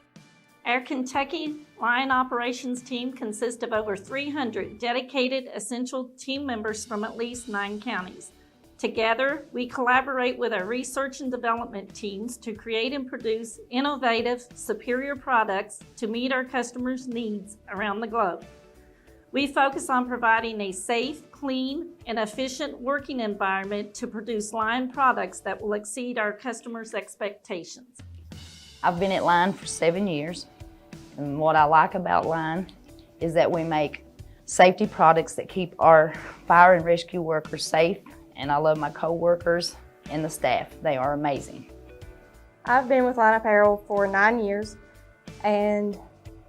Our Kentucky Lion operations team consists of over 300 dedicated essential team members from at least 9 counties. Together, we collaborate with our research and development teams to create and produce innovative, superior products to meet our customers' needs around the globe. We focus on providing a safe, clean, and efficient working environment to produce Lion products that will exceed our customers' expectations. I've been at Lion for 7 years, and what I like about Lion is that we make safety products that keep our fire and rescue workers safe, and I love my co-workers and the staff. They are amazing. I've been with Lion Apparel for 9 years, and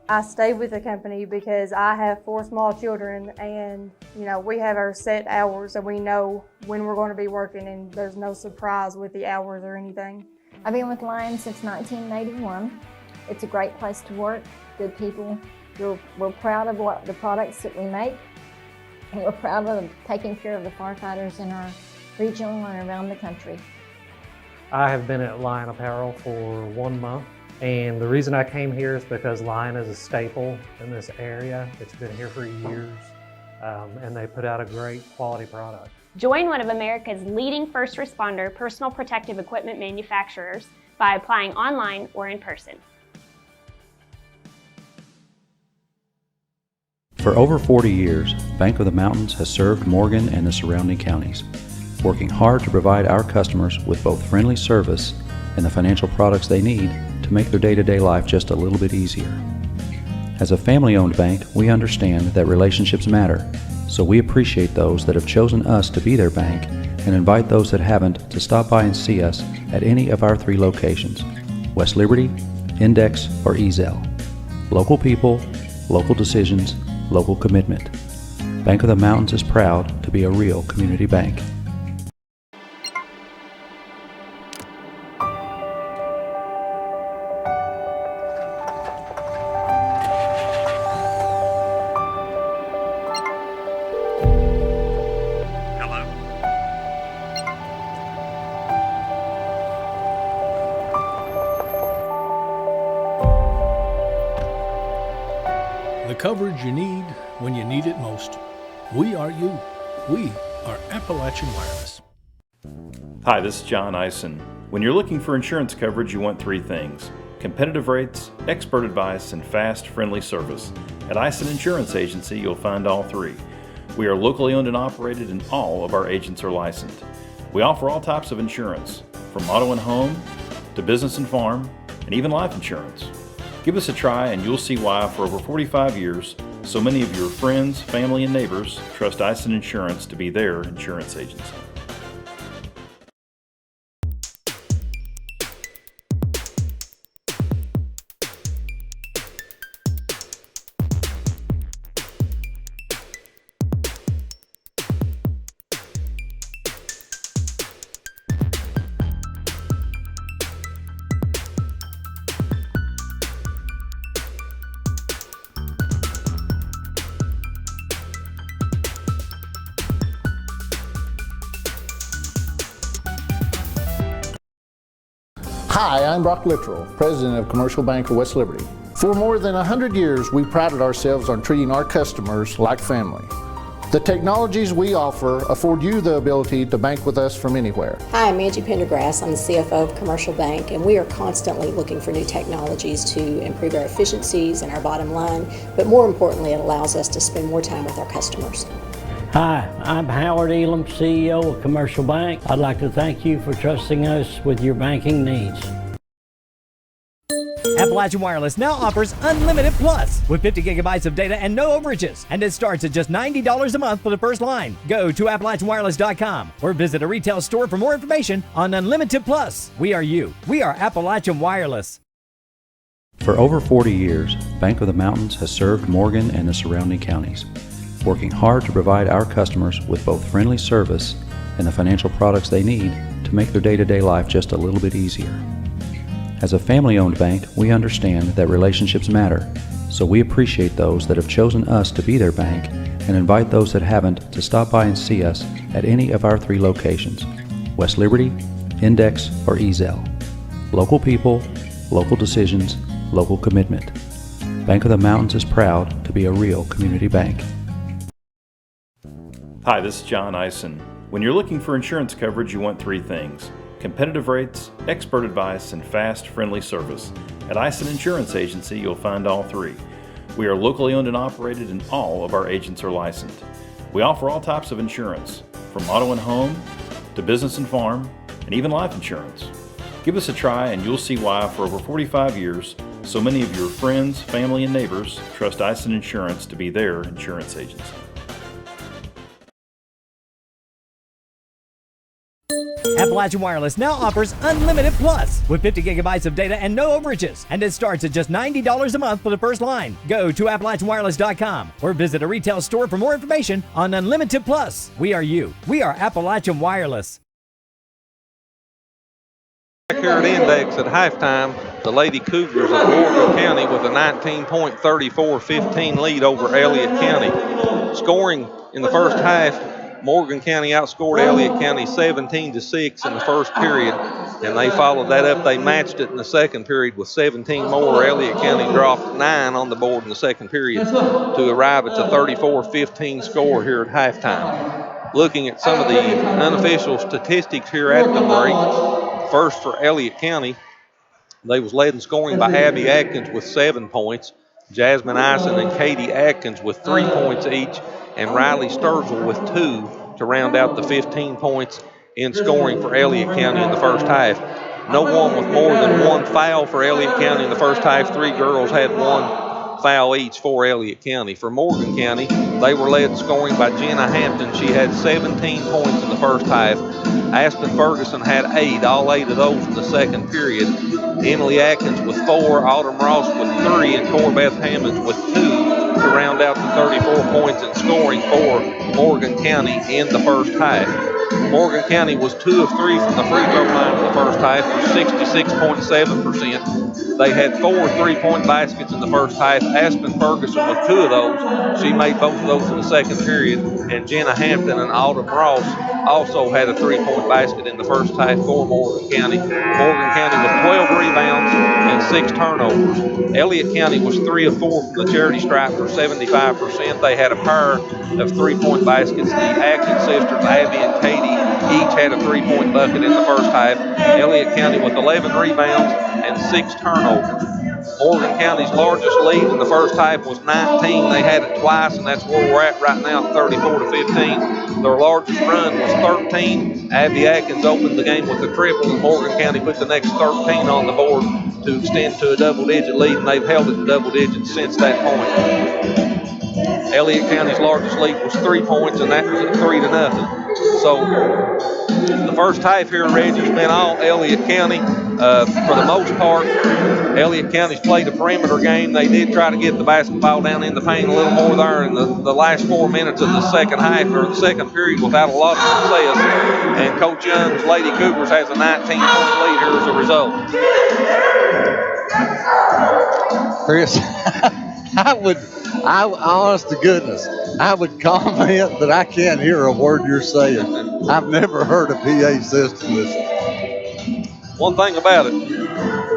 I stay with the company because I have 4 small children, and we have our set hours and we know when we're going to be working, and there's no surprise with the hours or anything. I've been with Lion since 1981. It's a great place to work, good people. We're proud of the products that we make, and we're proud of taking care of the firefighters in our region and around the country. I have been at Lion Apparel for 1 month, and the reason I came here is because Lion is a staple in this area. It's been here for years, and they put out a great quality product. Join one of America's leading first responder personal protective equipment manufacturers by applying online or in person. For over 40 years, Bank of the Mountains has served Morgan and the surrounding counties, working hard to provide our customers with both friendly service and the financial products they need to make their day-to-day life just a little bit easier. As a family-owned bank, we understand that relationships matter, so we appreciate those that have chosen us to be their bank and invite those that haven't to stop by and see us at any of our 3 locations, West Liberty, Index, or Ezell. Local people, local decisions, local commitment. Bank of the Mountains is proud to be a real community bank. The coverage you need when you need it most. We are you. We are Appalachian Wireless. Hi, this is John Eisen. When you're looking for insurance coverage, you want 3 things: competitive rates, expert advice, and fast, friendly service. At Eisen Insurance Agency, you'll find all 3. We are locally owned and operated, and all of our agents are licensed. We offer all types of insurance, from auto and home to business and farm, and even life insurance. Give us a try and you'll see why for over 45 years, so many of your friends, family, and neighbors trust Eisen Insurance to be their insurance agency. Hi, I'm Brock Littrell, President of Commercial Bank of West Liberty. For more than 100 years, we prided ourselves on treating our customers like family. The technologies we offer afford you the ability to bank with us from anywhere. Hi, I'm Angie Pendergrass. I'm the CFO of Commercial Bank, and we are constantly looking for new technologies to improve our efficiencies and our bottom line, but more importantly, it allows us to spend more time with our customers. Hi, I'm Howard Elam, CEO of Commercial Bank. I'd like to thank you for trusting us with your banking needs. Appalachian Wireless now offers Unlimited Plus with 50 gigabytes of data and no overages. And it starts at just $90 a month for the first line. Go to AppalachianWireless.com or visit a retail store for more information on Unlimited Plus. We are you. We are Appalachian Wireless. For over 40 years, Bank of the Mountains has served Morgan and the surrounding counties, working hard to provide our customers with both friendly service and the financial products they need to make their day-to-day life just a little bit easier. As a family-owned bank, we understand that relationships matter, so we appreciate those that have chosen us to be their bank and invite those that haven't to stop by and see us at any of our 3 locations, West Liberty, Index, or Ezell. Local people, local decisions, local commitment. Bank of the Mountains is proud to be a real community bank. Hi, this is John Eisen. When you're looking for insurance coverage, you want 3 things: competitive rates, expert advice, and fast, friendly service. At Eisen Insurance Agency, you'll find all 3. We are locally owned and operated, and all of our agents are licensed. We offer all types of insurance, from auto and home to business and farm, and even life insurance. Give us a try and you'll see why for over 45 years, so many of your friends, family, and neighbors trust Eisen Insurance to be their insurance agency. Appalachian Wireless now offers Unlimited Plus with 50 gigabytes of data and no overages. And it starts at just $90 a month for the first line. Go to AppalachianWireless.com or visit a retail store for more information on Unlimited Plus. We are you. We are Appalachian Wireless. Back here at Index at halftime, the Lady Cougars of Morgan County with a 19.34-15 lead over Elliott County. Scoring in the first half, Morgan County outscored Elliott County 17-6 in the first period, and they followed that up. They matched it in the second period with 17 more. Elliott County dropped 9 on the board in the second period to arrive at the 34-15 score here at halftime. Looking at some of the unofficial statistics here at the break, first for Elliott County, they was led in scoring by Abby Atkins with 7 points, Jasmine Ison and Katie Atkins with 3 points each, and Riley Sturgill with 2 to round out the 15 points in scoring for Elliott County in the first half. No one with more than 1 foul for Elliott County in the first half. 3 girls had 1 foul each for Elliott County. For Morgan County, they were led in scoring by Jenna Hampton. She had 17 points in the first half. Aspen Ferguson had 8, all 8 of those in the second period. Emily Atkins with 4, Autumn Ross with 3, and Corbeth Hammonds with 2 to round out the 34 points in scoring for Morgan County in the first half. Morgan County was 2 of 3 from the free throw line in the first half for 66.7%. They had 4 3-point baskets in the first half. Aspen Ferguson with 2 of those. She made both of those in the second period. And Jenna Hampton and Autumn Ross also had a 3-point basket in the first half for Morgan County. Morgan County with 12 rebounds and 6 turnovers. Elliott County was 3 of 4 from the charity stripe for 75%. They had a pair of 3-point baskets. The Atkins sisters, Abby and Katie, each had a 3-point bucket in the first half. Elliott County with 11 rebounds and 6 turnovers. Morgan County's largest lead in the first half was 19. They had it twice, and that's where we're at right now, 34-15. Their largest run was 13. Abby Atkins opened the game with a triple, and Morgan County put the next 13 on the board to extend to a double-digit lead, and they've held it in double digits since that point. Elliott County's largest lead was 3 points, and that was at 3-0. So the first half here, Reggie's been all Elliott County. For the most part, Elliott County's played a perimeter game. They did try to get the basketball down in the paint a little more there in the last 4 minutes of the second half, or the second period, without a lot of success. And Coach Young's Lady Cougars has a 19-point lead here as a result. Chris, honest to goodness, I would comment that I can't hear a word you're saying. I've never heard a PA system this. One thing about it,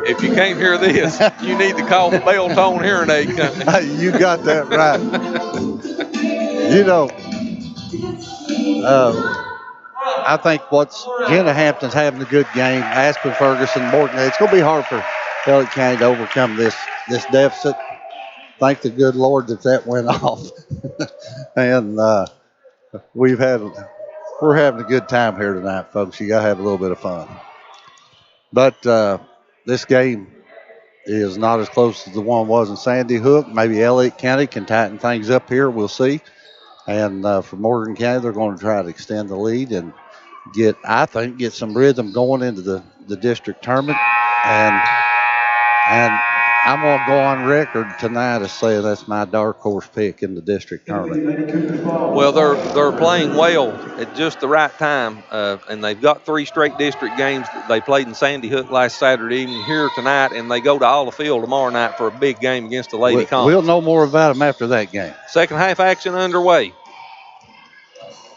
if you can't hear this, you need to call the Bell Tone Hearing Aid Company. You got that right. You know, I think Jenna Hampton's having a good game. Aspen Ferguson, Morgan, it's going to be hard for Elliott County to overcome this deficit. Thank the good Lord that went off. And we're having a good time here tonight, folks. You got to have a little bit of fun. But this game is not as close as the one was in Sandy Hook. Maybe Elliott County can tighten things up here. We'll see. And for Morgan County, they're going to try to extend the lead and get some rhythm going into the district tournament. And I'm going to go on record tonight as saying that's my dark horse pick in the district tournament. Well, they're playing well at just the right time, and they've got 3 straight district games. They played in Sandy Hook last Saturday evening, here tonight, and they go to Olive tomorrow night for a big game against the Lady Comets. We'll know more about them after that game. Second half action underway.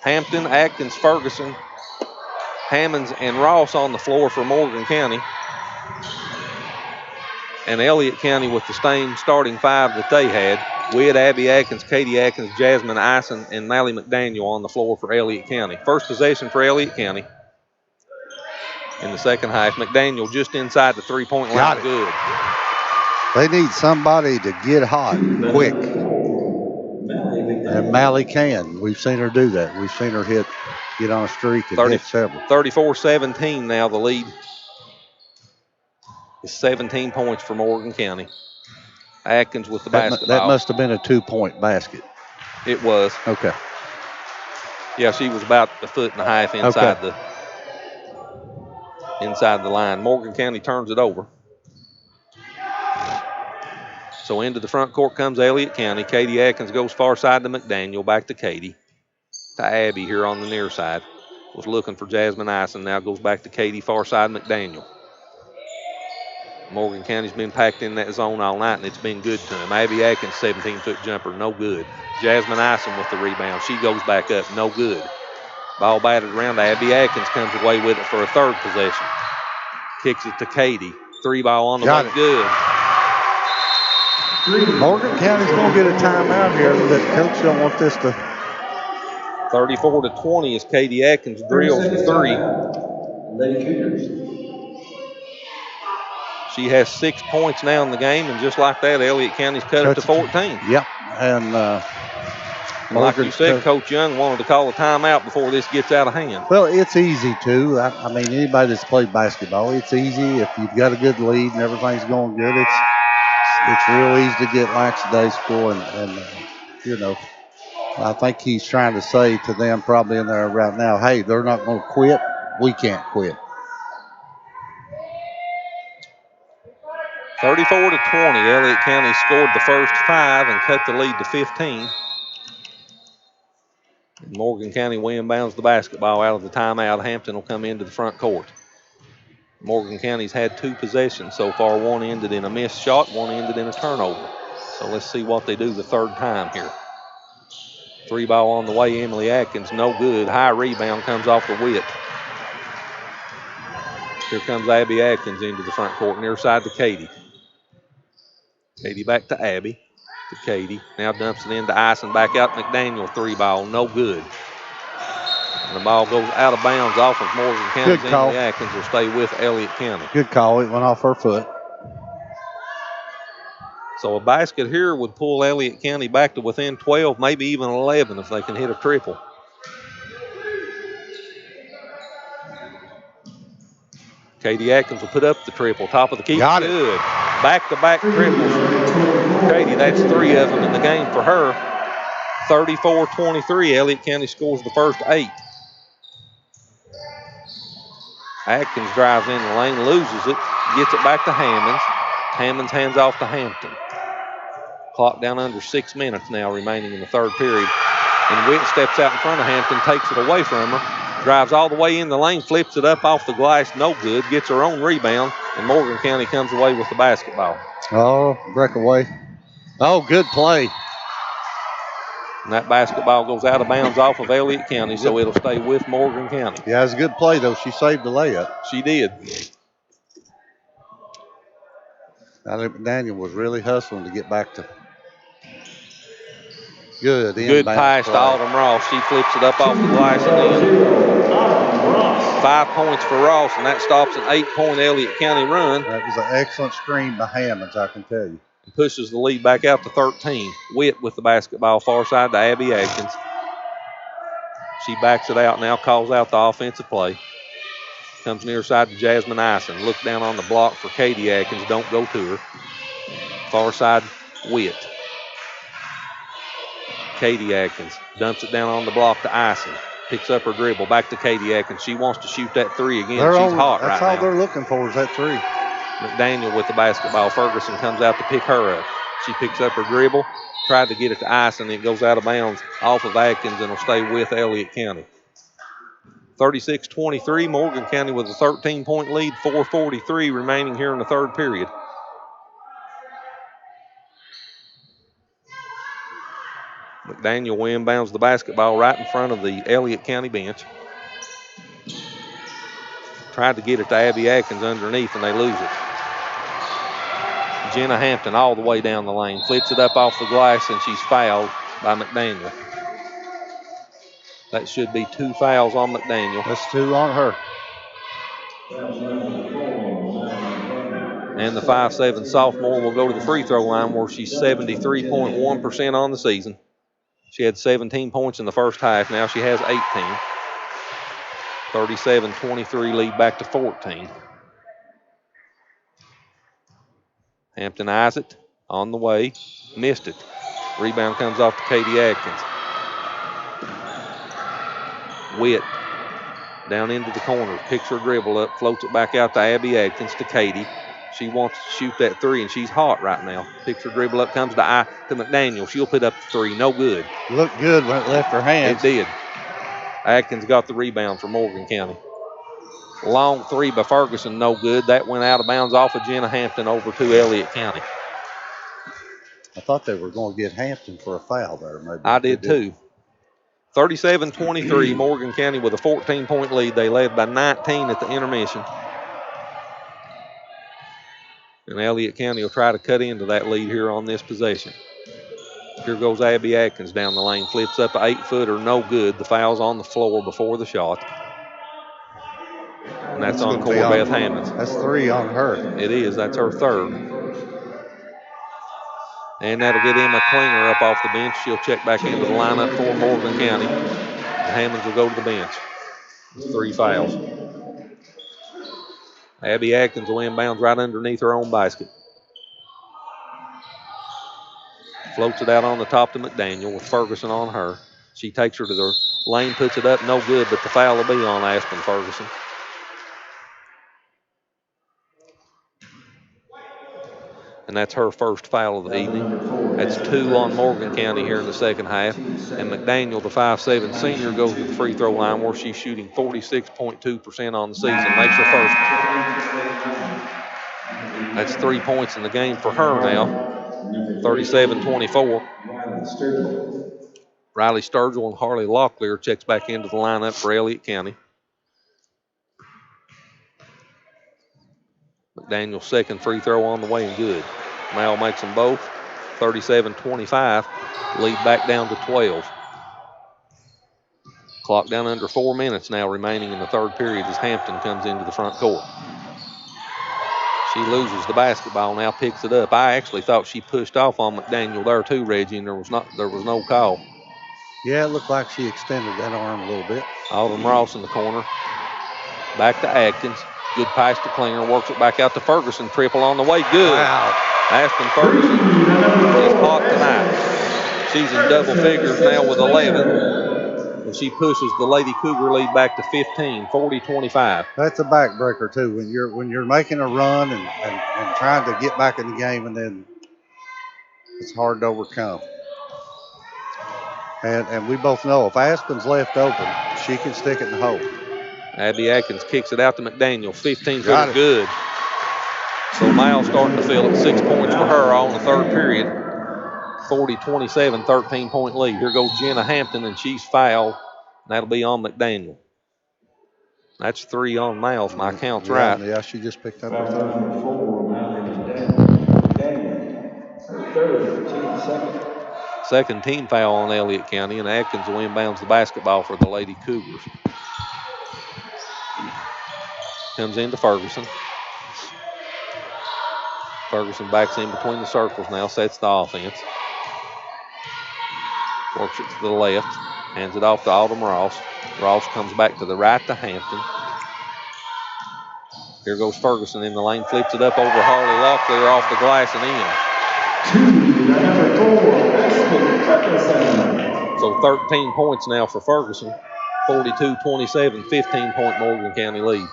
Hampton, Atkins, Ferguson, Hammonds, and Ross on the floor for Morgan County. And Elliott County with the same starting 5 that they had. Witt, Abby Atkins, Katie Atkins, Jasmine Ison, and Mally McDaniel on the floor for Elliott County. First possession for Elliott County in the second half. McDaniel just inside the 3-point line. Good. They need somebody to get hot quick. And Mally can. We've seen her do that. We've seen her get on a streak and hit several. 34-17 now. The lead is 17 points for Morgan County. Atkins with the basketball. That must have been a 2-point basket. It was. Okay. Yeah, she was about a foot and a half inside the line. Morgan County turns it over. So into the front court comes Elliott County. Katie Atkins goes far side to McDaniel. Back to Katie. To Abby here on the near side. Was looking for Jasmine Ison. Now goes back to Katie, far side McDaniel. Morgan County's been packed in that zone all night, and it's been good to them. Abby Atkins, 17-foot jumper, no good. Jasmine Ison with the rebound. She goes back up, no good. Ball batted around. Abby Atkins comes away with it for a third possession. Kicks it to Katie. 3-ball on the way, good. Morgan County's going to get a timeout here. The coach don't want this to. 34-20 as Katie Atkins drills the 3. Lady Cougars. She has 6 points now in the game, and just like that, Elliott County's cut it to 14. Yep, and like you said, Coach Young wanted to call a timeout before this gets out of hand. Well, it's easy to. I mean, anybody that's played basketball, it's easy if you've got a good lead and everything's going good. It's real easy to get lackadaisical, and you know, I think he's trying to say to them probably in there right now, hey, they're not going to quit. We can't quit. 34-20, Elliott County scored the first 5 and cut the lead to 15. And Morgan County will inbounds the basketball out of the timeout. Hampton will come into the front court. Morgan County's had 2 possessions so far. One ended in a missed shot, one ended in a turnover. So let's see what they do the third time here. 3-ball on the way, Emily Atkins, no good. High rebound comes off the Witt. Here comes Abby Atkins into the front court, near side to Katie. Katie back to Abby, to Katie. Now dumps it into Ison, back out McDaniel, 3-ball, no good. And the ball goes out of bounds off of Morgan County. Good call. Emily Atkins will stay with Elliott County. Good call. It went off her foot. So a basket here would pull Elliott County back to within 12, maybe even 11 if they can hit a triple. Katie Atkins will put up the triple. Top of the key. Got it. Good. Back-to-back triples. Katie, that's 3 of them in the game for her. 34-23. Elliott County scores the first 8. Atkins drives in the lane, loses it, gets it back to Hammonds. Hammonds hands off to Hampton. Clock down under 6 minutes now remaining in the third period. And Witt steps out in front of Hampton, takes it away from her. Drives all the way in the lane, flips it up off the glass, no good. Gets her own rebound, and Morgan County comes away with the basketball. Oh, breakaway. Oh, good play. And that basketball goes out of bounds off of Elliott County, so it'll stay with Morgan County. Yeah, it was a good play, though. She saved the layup. She did. Daniel was really hustling to get back to. Good pass to Autumn Ross. She flips it up off the glass and in. 5 points for Ross, and that stops an 8-point Elliott County run. That was an excellent screen by Hammonds, I can tell you. And pushes the lead back out to 13. Witt with the basketball far side to Abby Atkins. She backs it out now, calls out the offensive play. Comes near side to Jasmine Ison. Look down on the block for Katie Atkins. Don't go to her. Far side, Witt. Katie Atkins dumps it down on the block to Ison. Picks up her dribble. Back to Katie Atkins. She wants to shoot that 3 again. She's hot right now. That's all they're looking for is that 3. McDaniel with the basketball. Ferguson comes out to pick her up. She picks up her dribble, tried to get it to Ice, and it goes out of bounds off of Atkins and will stay with Elliott County. 36-23, Morgan County with a 13-point lead, 4:43 remaining here in the third period. McDaniel inbounds the basketball right in front of the Elliott County bench. Tried to get it to Abby Atkins underneath, and they lose it. Jenna Hampton all the way down the lane. Flips it up off the glass, and she's fouled by McDaniel. That should be 2 fouls on McDaniel. That's 2 on her. And the 5'7" sophomore will go to the free throw line where she's 73.1% on the season. She had 17 points in the first half. Now she has 18. 37-23 lead back to 14. Hampton eyes it on the way. Missed it. Rebound comes off to Katie Atkins. Witt down into the corner. Picks her dribble up. Floats it back out to Abby Atkins to Katie. She wants to shoot that 3, and she's hot right now. Picks her dribble up. Comes to McDaniel. She'll put up the 3. No good. Looked good when it left her hands. It did. Atkins got the rebound for Morgan County. Long 3 by Ferguson, no good. That went out of bounds off of Jenna Hampton over to Elliott County. I thought they were going to get Hampton for a foul there. Maybe I did too. 37-23, Morgan County with a 14-point lead. They led by 19 at the intermission. And Elliott County will try to cut into that lead here on this possession. Here goes Abby Atkins down the lane. Flips up an 8-footer, no good. The foul's on the floor before the shot. And that's on Corbeth Hammonds. That's 3 on her. It is. That's her third. And that'll get Emma Klinger up off the bench. She'll check back into the lineup for Morgan County. And Hammonds will go to the bench. 3 fouls. Abby Atkins will inbounds right underneath her own basket. Floats it out on the top to McDaniel with Ferguson on her. She takes her to the lane, puts it up, no good, but the foul will be on Aspen Ferguson. And that's her first foul of the evening. That's 2 on Morgan County here in the second half. And McDaniel, the 5'7" senior, goes to the free throw line where she's shooting 46.2% on the season. Makes her first. That's 3 points in the game for her now. 37-24. Riley Sturgill and Harley Locklear checks back into the lineup for Elliott County. McDaniel's second free throw on the way and good. Mal makes them both. 37-25. Lead back down to 12. Clock down under 4 minutes now remaining in the third period as Hampton comes into the front court. She loses the basketball, now picks it up. I actually thought she pushed off on McDaniel there too, Reggie, and there was no call. Yeah, it looked like she extended that arm a little bit. Autumn Ross in the corner. Back to Atkins. Good pass to Klinger. Works it back out to Ferguson. Triple on the way. Good. Wow. Aspen Ferguson is hot tonight. She's in double figures now with 11. And she pushes the Lady Cougar lead back to 15, 40-25. That's a backbreaker too. When you're making a run and trying to get back in the game, and then it's hard to overcome. And we both know if Aspen's left open, she can stick it in the hole. Abby Atkins kicks it out to McDaniel. 15-footer good. So Mal starting to feel it. 6 points for her all in the third period. 40-27, 13-point lead. Here goes Jenna Hampton, and she's fouled. That'll be on McDaniel. That's 3 on Mal if my count's right. Yeah, she just picked up her third. Second team foul on Elliott County, and Atkins will inbounds the basketball for the Lady Cougars. Comes into Ferguson. Ferguson backs in between the circles now, sets the offense. Works it to the left, hands it off to Autumn Ross. Ross comes back to the right to Hampton. Here goes Ferguson in the lane, flips it up over Harley Locklear off the glass and in. So 13 points now for Ferguson. 42-27, 15-point Morgan County lead.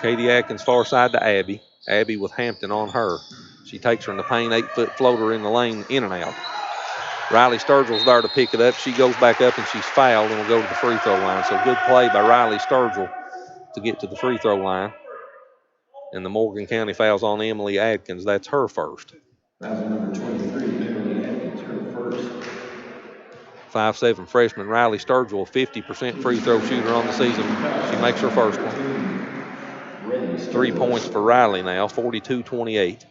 Katie Atkins far side to Abby. Abby with Hampton on her. She takes her in the paint, 8-foot floater in the lane, in and out. Riley Sturgill's there to pick it up. She goes back up and she's fouled and will go to the free throw line. So good play by Riley Sturgill to get to the free throw line. And the Morgan County foul's on Emily Adkins. That's her first. Foul number 23, Emily Atkins, her first. 5'7" freshman Riley Sturgill, 50% free throw shooter on the season. She makes her first one. 3 points for Riley now, 42-28.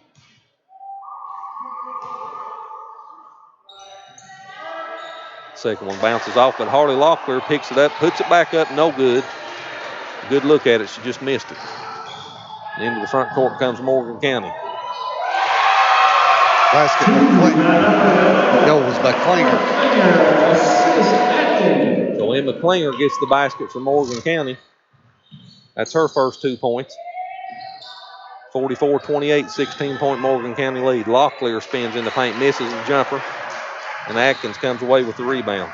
Second one bounces off, but Harley Locklear picks it up, puts it back up, no good. Good look at it, she just missed it. Into the front court comes Morgan County. Basket goes by Klinger. So Emma Klinger gets the basket for Morgan County. That's her first 2 points. 44-28, 16-point Morgan County lead. Locklear spins in the paint, misses the jumper, and Atkins comes away with the rebound.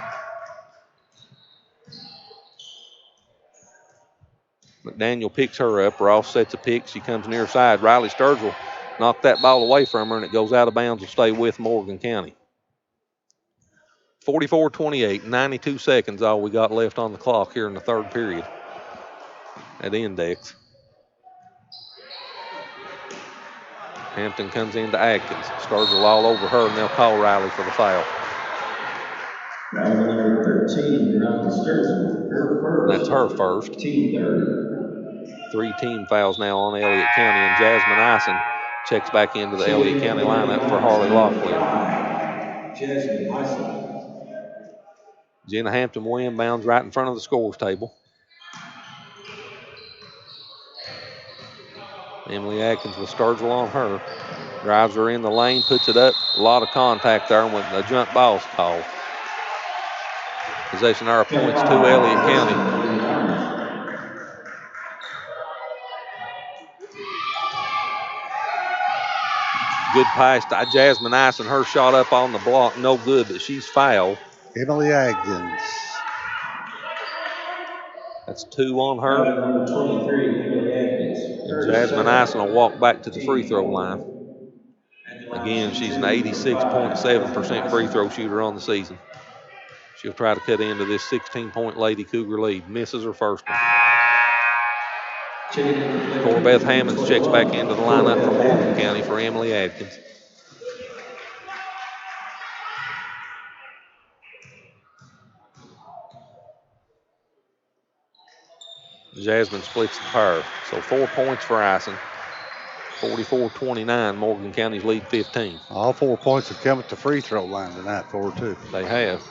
McDaniel picks her up. Ross sets a pick. She comes near side. Riley Sturgill knocked that ball away from her, and it goes out of bounds and stay with Morgan County. 44-28, 92 seconds all we got left on the clock here in the third period at Index. Hampton comes into Atkins. Sturgill all over her, and they'll call Riley for the foul. Foul number 13, Riley Sturgill, her first. That's her first. Team third. 3 team fouls now on Elliott County, and Jasmine Ison checks back into the Elliott County lineup for Harley Locklear. Jasmine Ison. Jenna Hampton will inbounds right in front of the scores table. Emily Atkins with Sturgill on her. Drives her in the lane, puts it up. A lot of contact there when the jump ball's called. Possession there points to Elliott County. Good pass to Jasmine Ison. Her shot up on the block, no good, but she's fouled. Emily Atkins. That's 2 on her. Number 23, Emily Atkins. And Jasmine Ison will walk back to the free throw line. Again, she's an 86.7% free throw shooter on the season. She'll try to cut into this 16-point Lady Cougar lead. Misses her first one. Corbeth Hammonds checks back into the lineup for Morgan County for Emily Atkins. Jasmine splits the pair. So 4 points for Ison. 44-29, Morgan County's lead 15. All 4 points have come at the free throw line tonight for her, too. They have.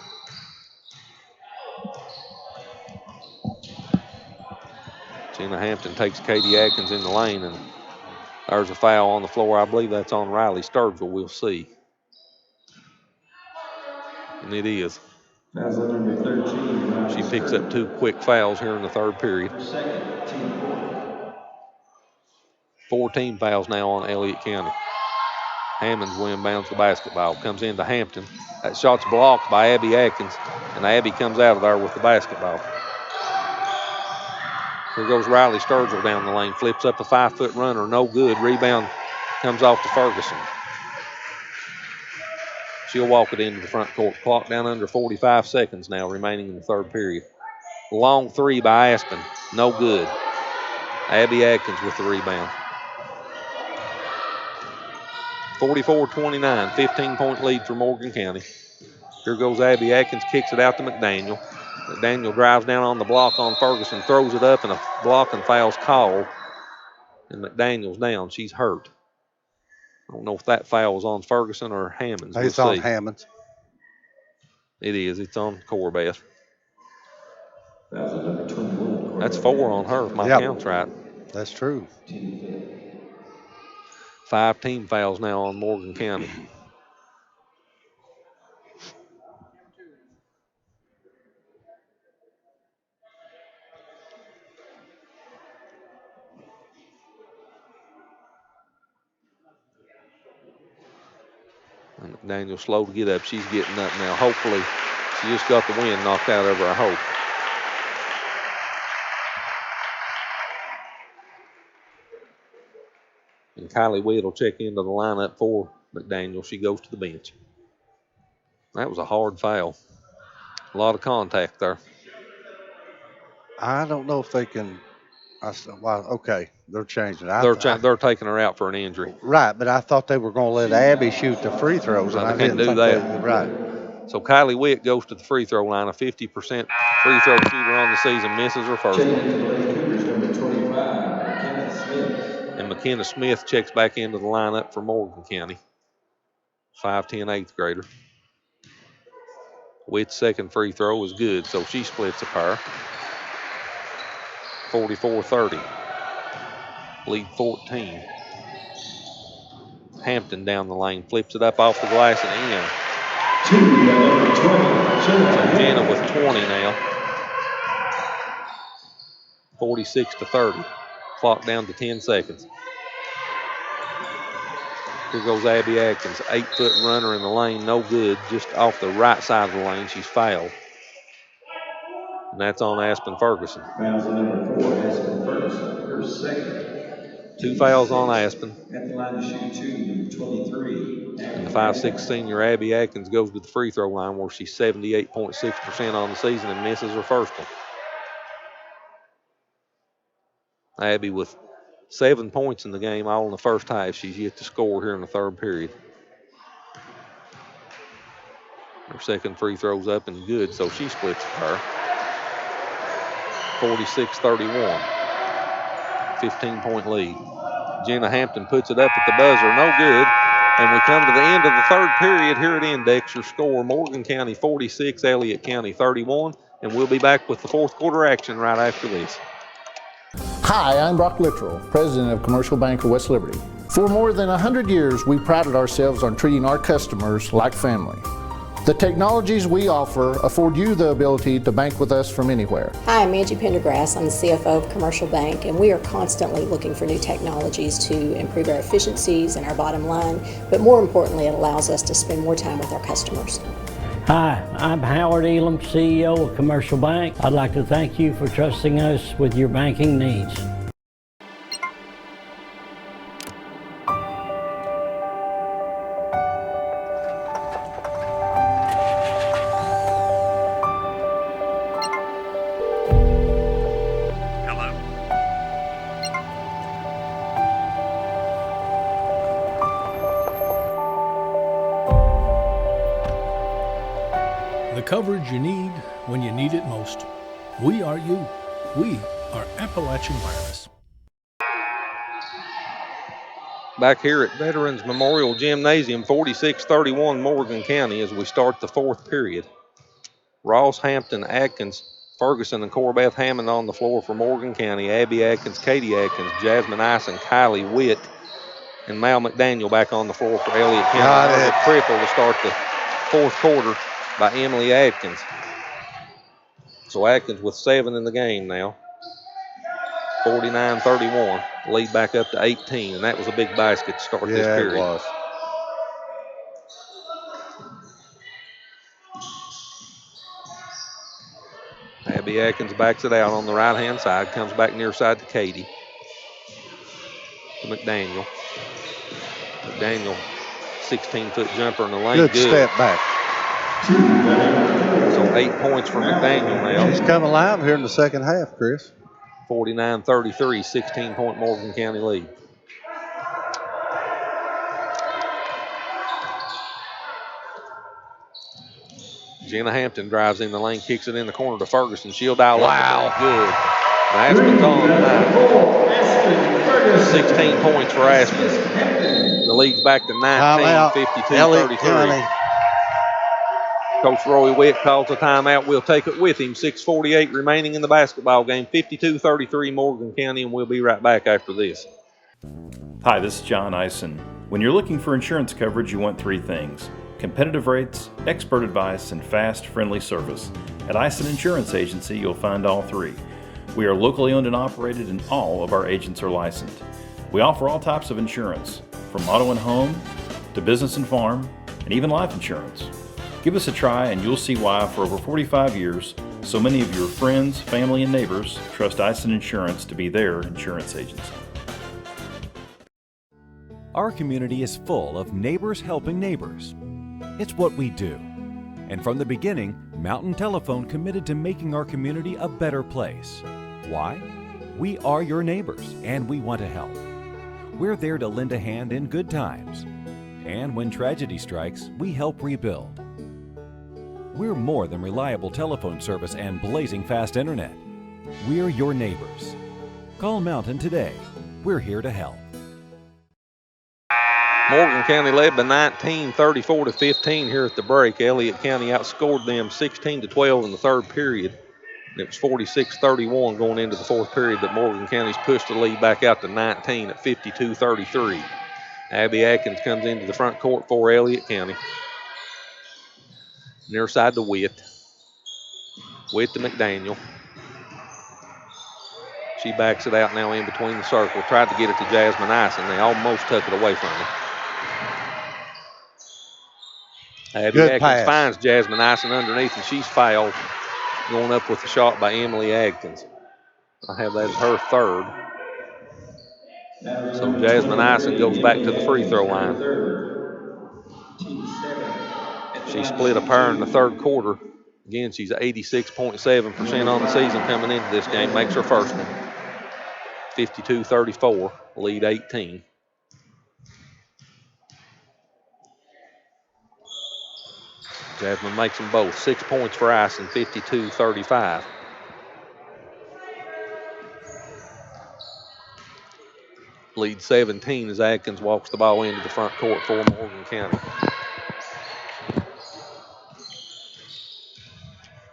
Jenna Hampton takes Katie Atkins in the lane, and there's a foul on the floor. I believe that's on Riley Sturgill. We'll see. And it is. Foul number 13. She picks up 2 quick fouls here in the third period. Second, team 4 team fouls now on Elliott County. Hammonds will inbounds the basketball. Comes into Hampton. That shot's blocked by Abby Atkins, and Abby comes out of there with the basketball. Here goes Riley Sturgill down the lane. Flips up a 5-foot runner. No good. Rebound comes off to Ferguson. She'll walk it into the front court. Clock down under 45 seconds now remaining in the third period. Long 3 by Aspen. No good. Abby Atkins with the rebound. 44-29, 15-point lead for Morgan County. Here goes Abby Atkins, kicks it out to McDaniel. McDaniel drives down on the block on Ferguson, throws it up, and a block and foul's called. And McDaniel's down. She's hurt. I don't know if that foul was on Ferguson or Hammonds. It's on Hammonds. It is. It's on Corbeth. That's number 21. That's 4 on her if my count's right. That's true. 5 team fouls now on Morgan County. And McDaniel slow to get up. She's getting up now. Hopefully, she just got the wind knocked out of her, I hope. And Kylie Witt will check into the lineup for McDaniel. She goes to the bench. That was a hard foul. A lot of contact there. I don't know if they can. Okay, they're changing. They're taking her out for an injury. Right, but I thought they were going to let Abby shoot the free throws, and I didn't think that. Right. So Kylie Witt goes to the free throw line, a 50% free throw shooter on the season, misses her first one. And McKenna Smith checks back into the lineup for Morgan County. 5'10", 8th grader. Witt's second free throw is good, so she splits a pair. 44-30. Lead 14. Hampton down the lane, flips it up off the glass and in. So Jenna with 20 now. 46-30. Clock down to 10 seconds. Here goes Abby Atkins, 8-foot runner in the lane, no good, just off the right side of the lane. She's fouled. And that's on Aspen Ferguson. Fouls number 4, Aspen Ferguson, her second. 2 fouls on Aspen. At the line to shoot 2, number 23. And the 5'6" senior Abby Atkins goes to the free throw line where she's 78.6% on the season and misses her first one. Abby with 7 points in the game, all in the first half. She's yet to score here in the third period. Her second free throw's up and good, so she splits a pair. 46-31. 15-point lead. Jenna Hampton puts it up at the buzzer, no good. And we come to the end of the third period here at Index. Your score, Morgan County 46, Elliott County 31. And we'll be back with the fourth quarter action right after this. Hi, I'm Brock Littrell, President of Commercial Bank of West Liberty. For more than 100 years, we prided ourselves on treating our customers like family. The technologies we offer afford you the ability to bank with us from anywhere. Hi, I'm Angie Pendergrass. I'm the CFO of Commercial Bank, and we are constantly looking for new technologies to improve our efficiencies and our bottom line, but more importantly, it allows us to spend more time with our customers. Hi, I'm Howard Elam, CEO of Commercial Bank. I'd like to thank you for trusting us with your banking needs. The coverage you need when you need it most. We are you. We are Appalachian Wireless. Back here at Veterans Memorial Gymnasium, 46-31 Morgan County as we start the fourth period. Ross, Hampton, Atkins, Ferguson, and Corbeth Hammond on the floor for Morgan County. Abby Atkins, Katie Atkins, Jasmine Ison, Kylie Witt, and Mal McDaniel back on the floor for Elliott County. There's a triple to start the fourth quarter by Emily Atkins. So Atkins with 7 in the game now. 49-31. Lead back up to 18, and that was a big basket to start this period. It was. Abby Atkins backs it out on the right-hand side, comes back near side to Katie. To McDaniel. McDaniel, 16-foot jumper in the lane. Good step back. So 8 points for McDaniel now. He's coming alive here in the second half, Chris. 49-33, 16-point Morgan County lead. Jenna Hampton drives in the lane, kicks it in the corner to Ferguson. She'll dial up. Good. Aspen's on tonight. 16 points for Aspen. The lead's back to 19, 52-33. Coach Roy Witt calls a timeout. We'll take it with him. 6:48 remaining in the basketball game. 52-33 Morgan County, and we'll be right back after this. Hi, this is John Ison. When you're looking for insurance coverage, you want 3 things: competitive rates, expert advice, and fast, friendly service. At Ison Insurance Agency, you'll find all 3. We are locally owned and operated, and all of our agents are licensed. We offer all types of insurance, from auto and home to business and farm, and even life insurance. Give us a try and you'll see why for over 45 years, so many of your friends, family, and neighbors trust Ison Insurance to be their insurance agency. Our community is full of neighbors helping neighbors. It's what we do. And from the beginning, Mountain Telephone committed to making our community a better place. Why? We are your neighbors, and we want to help. We're there to lend a hand in good times. And when tragedy strikes, we help rebuild. We're more than reliable telephone service and blazing fast internet. We're your neighbors. Call Mountain today. We're here to help. Morgan County led by 19, 34-15 here at the break. Elliott County outscored them 16-12 in the third period. And it was 46-31 going into the fourth period, but Morgan County's pushed the lead back out to 19 at 52-33. Abby Atkins comes into the front court for Elliott County. Near side to Witt. Witt to McDaniel. She backs it out now in between the circle. Tried to get it to Jasmine Ison. They almost took it away from her. Abby Atkins finds Jasmine Ison underneath, and she's fouled. Going up with the shot by Emily Atkins. I have that as her third. So Jasmine Ison goes back to the free throw line. She split a pair in the third quarter. Again, she's 86.7% on the season coming into this game. Makes her first one. 52-34, lead 18. Jasmine makes them both. 6 points for Ison, 52-35. Lead 17 as Atkins walks the ball into the front court for Morgan County.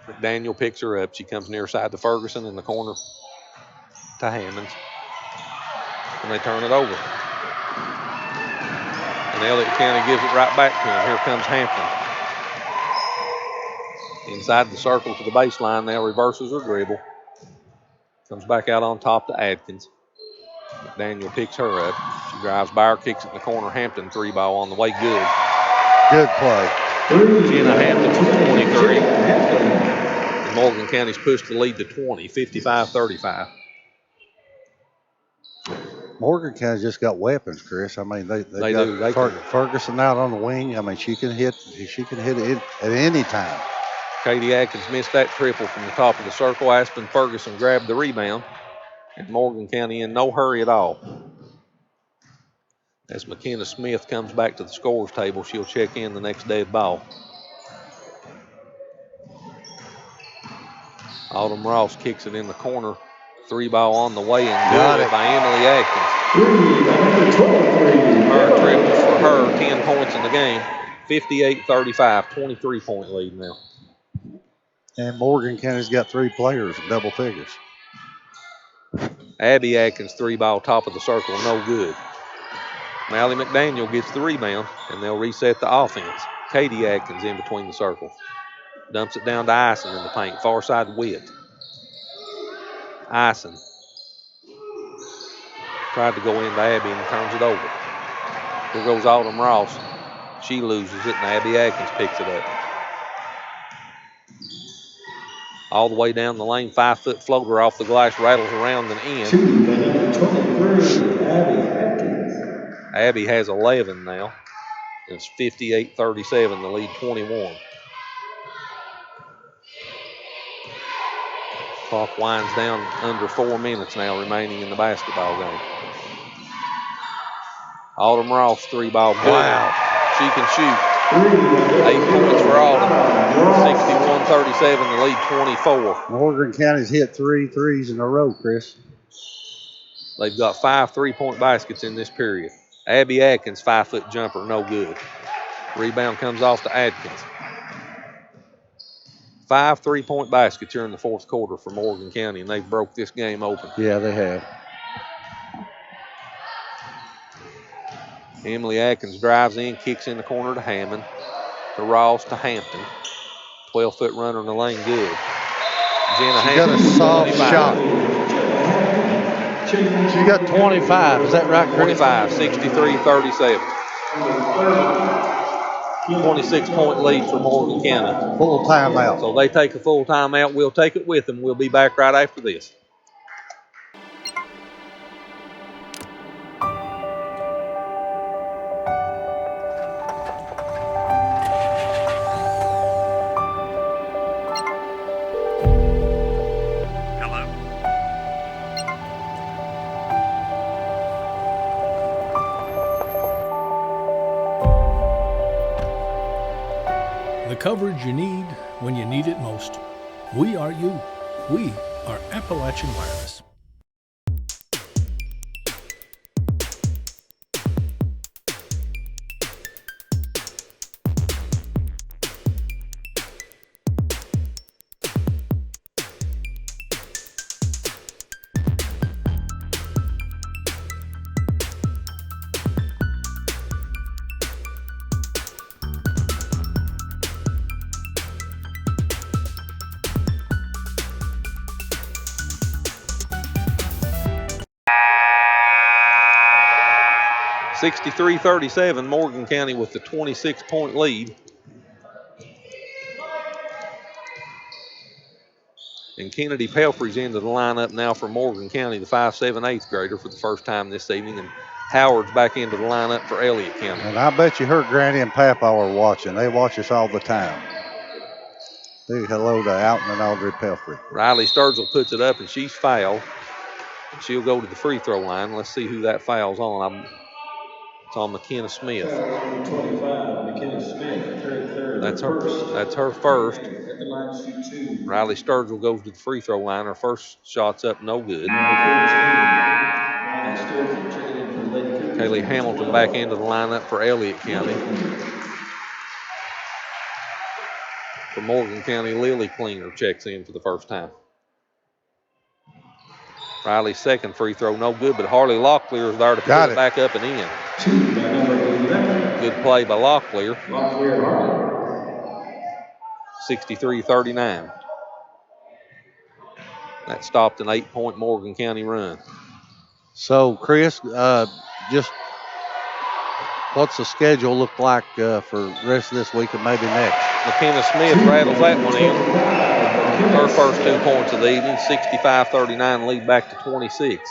McDaniel picks her up. She comes near side to Ferguson in the corner to Hammonds. And they turn it over. And Elliott County gives it right back to him. Here comes Hampton. Inside the circle to the baseline now, reverses her dribble. Comes back out on top to Atkins. McDaniel picks her up. She drives by her, kicks it in the corner. Hampton three ball on the way, good. Good play. Jenna Hampton with 23. And Morgan County's pushed the lead to 20, 55-35. Morgan County's just got weapons, Chris. I mean, they do. got Ferguson out on the wing. I mean, she can hit it at any time. Katie Atkins missed that triple from the top of the circle. Aspen Ferguson grabbed the rebound. And Morgan County in no hurry at all. As McKenna Smith comes back to the scorer's table, she'll check in the next dead ball. Autumn Ross kicks it in the corner. Three ball on the way and good by Emily Atkins. Her triples for her, 10 points in the game. 58-35, 23-point lead now. And Morgan County's got three players in double figures. Abby Atkins three ball top of the circle, no good. Mally McDaniel gets the rebound, and they'll reset the offense. Katie Atkins in between the circles. Dumps it down to Ison in the paint, far side Witt. Ison tried to go into Abby and turns it over. Here goes Autumn Ross. She loses it, and Abby Atkins picks it up. All the way down the lane, 5-foot floater off the glass, rattles around and in. 23, Abby Atkins. Abby has 11 now. It's 58-37, the lead 21. Clock winds down under 4 minutes now remaining in the basketball game. Autumn Ross, three ball, good. Wow. She can shoot. 8 points for Autumn. 61-37, the lead 24. Morgan County's hit 3 threes in a row, Chris. They've got 5 3-point baskets in this period. Abby Atkins, 5-foot jumper, no good. Rebound comes off to Atkins. 5 3-point baskets here in the fourth quarter for Morgan County, and they've broke this game open. Yeah, they have. Emily Atkins drives in, kicks in the corner to Hammond, to Ross, to Hampton. 12-foot runner in the lane, good. Jenna She got a soft shot. She got 25. Is that right, Chris? 25, 63-37. 26-point lead for Morgan County. Full timeout. So they take a full timeout. We'll take it with them. We'll be back right after this. The coverage you need when you need it most. We are you. We are Appalachian Wireless. (63-37), Morgan County with the 26-point lead. And Kennedy Pelfrey's into the lineup now for Morgan County, the 5'7", 8th grader for the first time this evening. And Howard's back into the lineup for Elliott County. And I bet you her granny and papa are watching. They watch us all the time. Big hello to Alton and Audrey Pelfrey. Riley Sturgill puts it up, and she's fouled. She'll go to the free throw line. Let's see who that foul's on. It's on McKenna Smith. 25, McKenna Smith, third. That's her first. At the line, shoot 2. Riley Sturgill goes to the free throw line. Her first shot's up, no good. Kaylee Hamilton back into the lineup for Elliott County. For Morgan County, Lily Klinger checks in for the first time. Riley's second free throw, no good, but Harley Locklear is there to put it back up and in. Good play by Locklear. 63-39. That stopped an 8-point Morgan County run. So, Chris, just what's the schedule look like for the rest of this week and maybe next? McKenna Smith rattles that one in. Her first 2 points of the evening, 65-39, lead back to 26.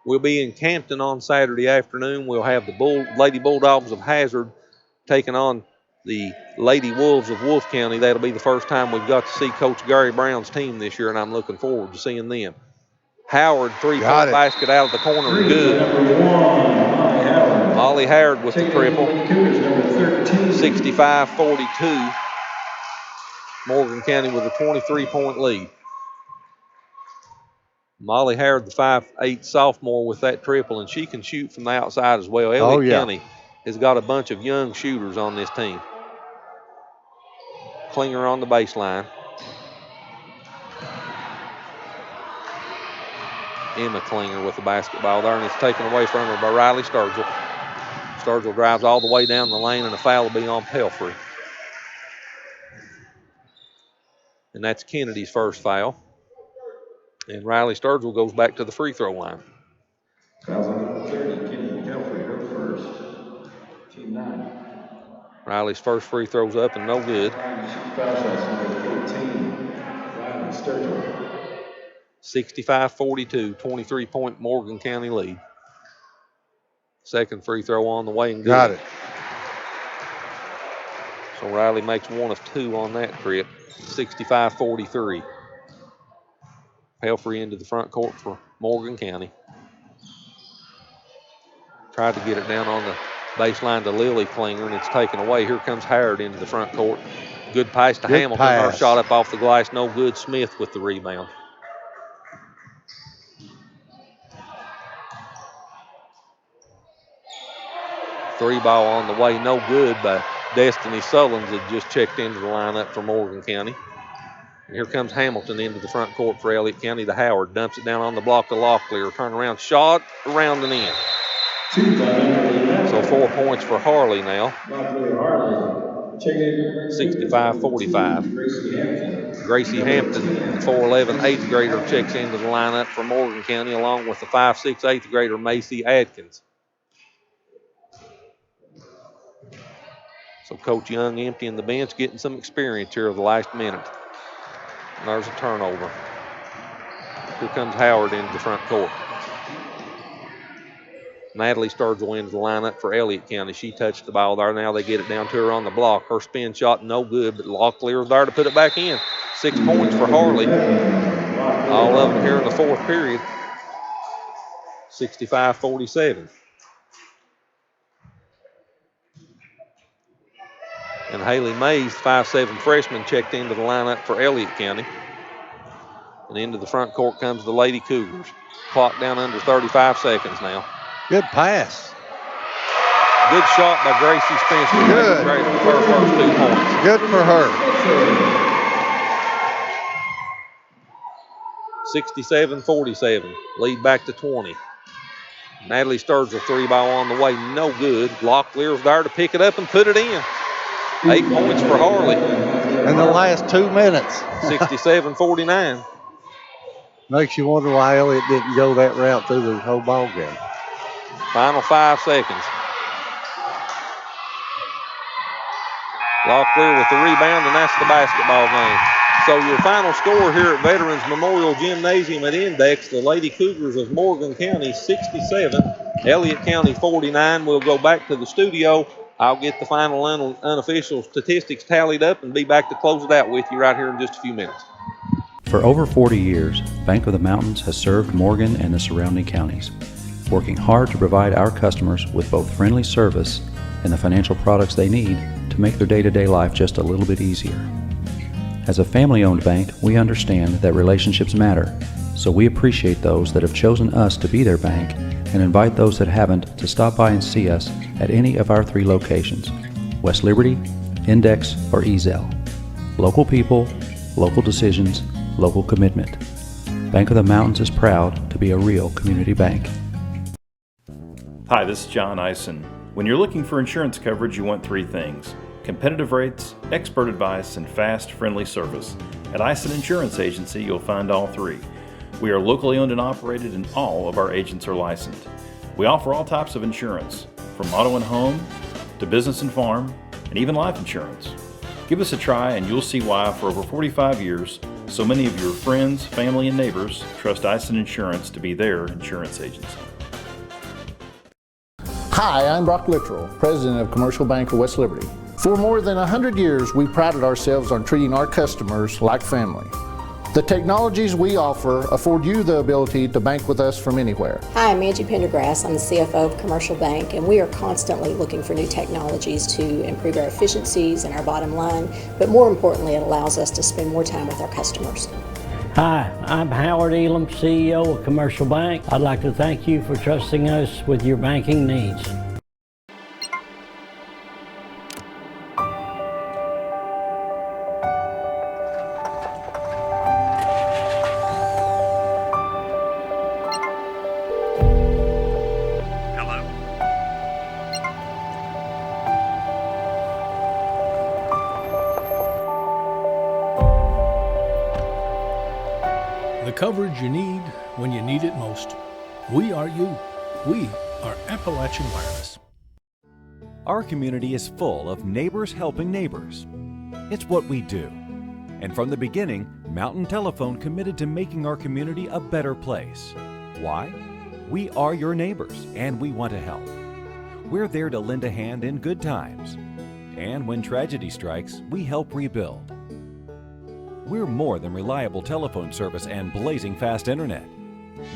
We'll be in Campton on Saturday afternoon. We'll have the Lady Bulldogs of Hazard taking on the Lady Wolves of Wolfe County. That'll be the first time we've got to see Coach Gary Brown's team this year, and I'm looking forward to seeing them. Howard, three-point basket out of the corner, good. Molly Howard with the triple. 65-42. Morgan County with a 23-point lead. Molly Howard, the 5'8" sophomore, with that triple, and she can shoot from the outside as well. Elliott County has got a bunch of young shooters on this team. Klinger on the baseline. Emma Klinger with the basketball there, and it's taken away from her by Riley Sturgill. Sturgill drives all the way down the lane, and a foul will be on Pelfrey. And that's Kennedy's first foul. And Riley Sturgill goes back to the free throw line. Fouls on number 30, Kennedy Pelfrey, her first. Team 9. Riley's first free throw's up and no good. Foul shots number 14, Riley Sturgill. 65-42, 23-point Morgan County lead. Second free throw on the way and good. Got it. So Riley makes 1 of 2 on that trip. 65-43. Pelfrey into the front court for Morgan County. Tried to get it down on the baseline to Lily Klinger, and it's taken away. Here comes Howard into the front court. Good pass to Hamilton. Her shot up off the glass, no good. Smith with the rebound. Three ball on the way, no good by Destiny Sullins, that just checked into the lineup for Morgan County. And here comes Hamilton into the front court for Elliott County to Howard. Dumps it down on the block to Locklear. Turn around, shot, around and in. So 4 points for Harley now. 65-45. Gracie Hampton, 4'11", 8th grader, checks into the lineup for Morgan County, along with the 5'6", 8th grader, Macy Adkins. So Coach Young emptying the bench, getting some experience here of the last minute. And there's a turnover. Here comes Howard into the front court. Natalie Sturgill into the lineup for Elliott County. She touched the ball there. Now they get it down to her on the block. Her spin shot, no good, but Locklear is there to put it back in. 6 points for Harley. All of them here in the fourth period. 65-47. And Haley Mays, 5'7" freshman, checked into the lineup for Elliott County. And into the front court comes the Lady Cougars. Clock down under 35 seconds now. Good pass. Good shot by Gracie Spencer. Good. Great for her first 2 points. Good for her. 67-47. Lead back to 20. Natalie Sturgill 3-ball on the way. No good. Locklear's there to pick it up and put it in. 8 points for Harley. In the last 2 minutes. 67-49. Makes you wonder why Elliott didn't go that route through the whole ball game. Final 5 seconds. Locklear with the rebound, and that's the basketball game. So your final score here at Veterans Memorial Gymnasium at Index, the Lady Cougars of Morgan County 67, Elliott County 49. We'll go back to the studio. I'll get the final unofficial statistics tallied up and be back to close it out with you right here in just a few minutes. For over 40 years, Bank of the Mountains has served Morgan and the surrounding counties, working hard to provide our customers with both friendly service and the financial products they need to make their day-to-day life just a little bit easier. As a family-owned bank, we understand that relationships matter, so we appreciate those that have chosen us to be their bank and invite those that haven't to stop by and see us at any of our 3 locations, West Liberty, Index, or Ezell. Local people, local decisions, local commitment. Bank of the Mountains is proud to be a real community bank. Hi, this is John Eisen. When you're looking for insurance coverage, you want 3 things: competitive rates, expert advice, and fast, friendly service. At Eisen Insurance Agency, you'll find all 3. We are locally owned and operated, and all of our agents are licensed. We offer all types of insurance, from auto and home to business and farm, and even life insurance. Give us a try and you'll see why for over 45 years, so many of your friends, family, and neighbors trust Eisen Insurance to be their insurance agency. Hi, I'm Brock Littrell, President of Commercial Bank of West Liberty. For more than 100 years, we prided ourselves on treating our customers like family. The technologies we offer afford you the ability to bank with us from anywhere. Hi, I'm Angie Pendergrass. I'm the CFO of Commercial Bank, and we are constantly looking for new technologies to improve our efficiencies and our bottom line, but more importantly, it allows us to spend more time with our customers. Hi, I'm Howard Elam, CEO of Commercial Bank. I'd like to thank you for trusting us with your banking needs. The coverage you need when you need it most. We are you. We are Appalachian Wireless. Our community is full of neighbors helping neighbors. It's what we do. And from the beginning, Mountain Telephone committed to making our community a better place. Why? We are your neighbors, and we want to help. We're there to lend a hand in good times. And when tragedy strikes, we help rebuild. We're more than reliable telephone service and blazing fast internet.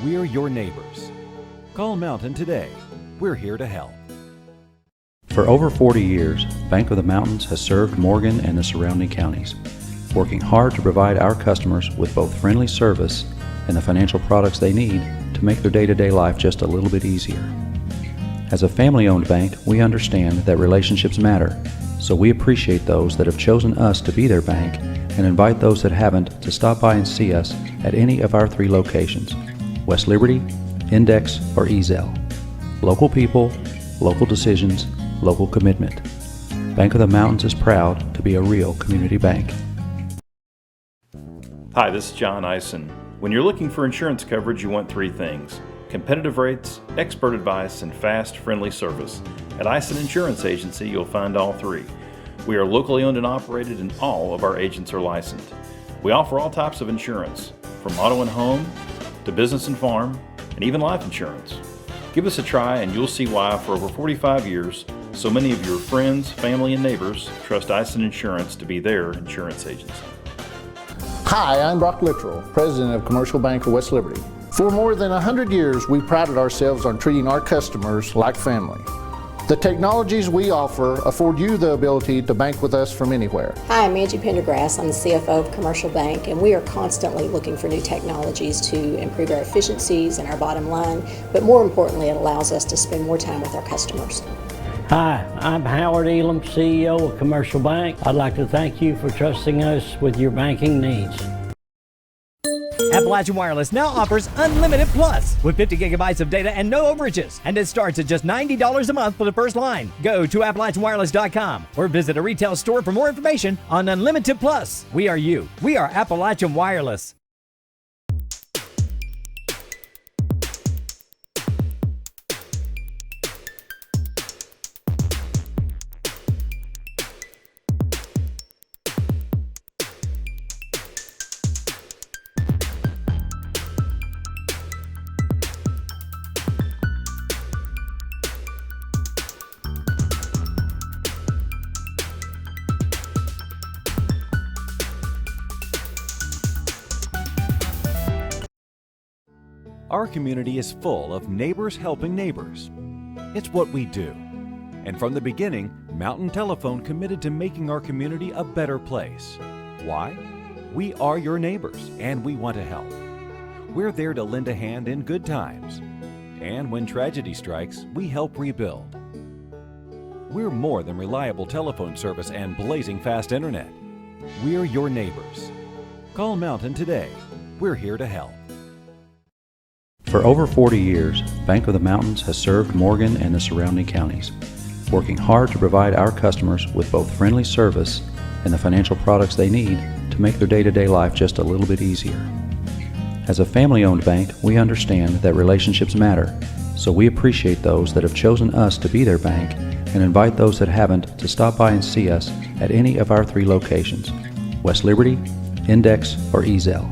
We're your neighbors. Call Mountain today. We're here to help. For over 40 years, Bank of the Mountains has served Morgan and the surrounding counties, working hard to provide our customers with both friendly service and the financial products they need to make their day-to-day life just a little bit easier. As a family-owned bank, we understand that relationships matter, so we appreciate those that have chosen us to be their bank and invite those that haven't to stop by and see us at any of our 3 locations, West Liberty, Index, or Ezell. Local people, local decisions, local commitment. Bank of the Mountains is proud to be a real community bank. Hi, this is John Eisen. When you're looking for insurance coverage, you want 3 things: competitive rates, expert advice, and fast, friendly service. At Eisen Insurance Agency, you'll find all 3. We are locally owned and operated, and all of our agents are licensed. We offer all types of insurance, from auto and home to business and farm, and even life insurance. Give us a try and you'll see why for over 45 years, so many of your friends, family, and neighbors trust Eisen Insurance to be their insurance agency. Hi, I'm Brock Littrell, President of Commercial Bank of West Liberty. For more than 100 years, we prided ourselves on treating our customers like family. The technologies we offer afford you the ability to bank with us from anywhere. Hi, I'm Angie Pendergrass. I'm the CFO of Commercial Bank, and we are constantly looking for new technologies to improve our efficiencies and our bottom line, but more importantly, it allows us to spend more time with our customers. Hi, I'm Howard Elam, CEO of Commercial Bank. I'd like to thank you for trusting us with your banking needs. Appalachian Wireless now offers Unlimited Plus with 50 gigabytes of data and no overages. And it starts at just $90 a month for the first line. Go to AppalachianWireless.com or visit a retail store for more information on Unlimited Plus. We are you. We are Appalachian Wireless. Our community is full of neighbors helping neighbors. It's what we do. And from the beginning, Mountain Telephone committed to making our community a better place. Why? We are your neighbors and we want to help. We're there to lend a hand in good times. And when tragedy strikes, we help rebuild. We're more than reliable telephone service and blazing fast internet. We're your neighbors. Call Mountain today. We're here to help. For over 40 years, Bank of the Mountains has served Morgan and the surrounding counties, working hard to provide our customers with both friendly service and the financial products they need to make their day-to-day life just a little bit easier. As a family-owned bank, we understand that relationships matter, so we appreciate those that have chosen us to be their bank and invite those that haven't to stop by and see us at any of our 3 locations, West Liberty, Index, or Ezell.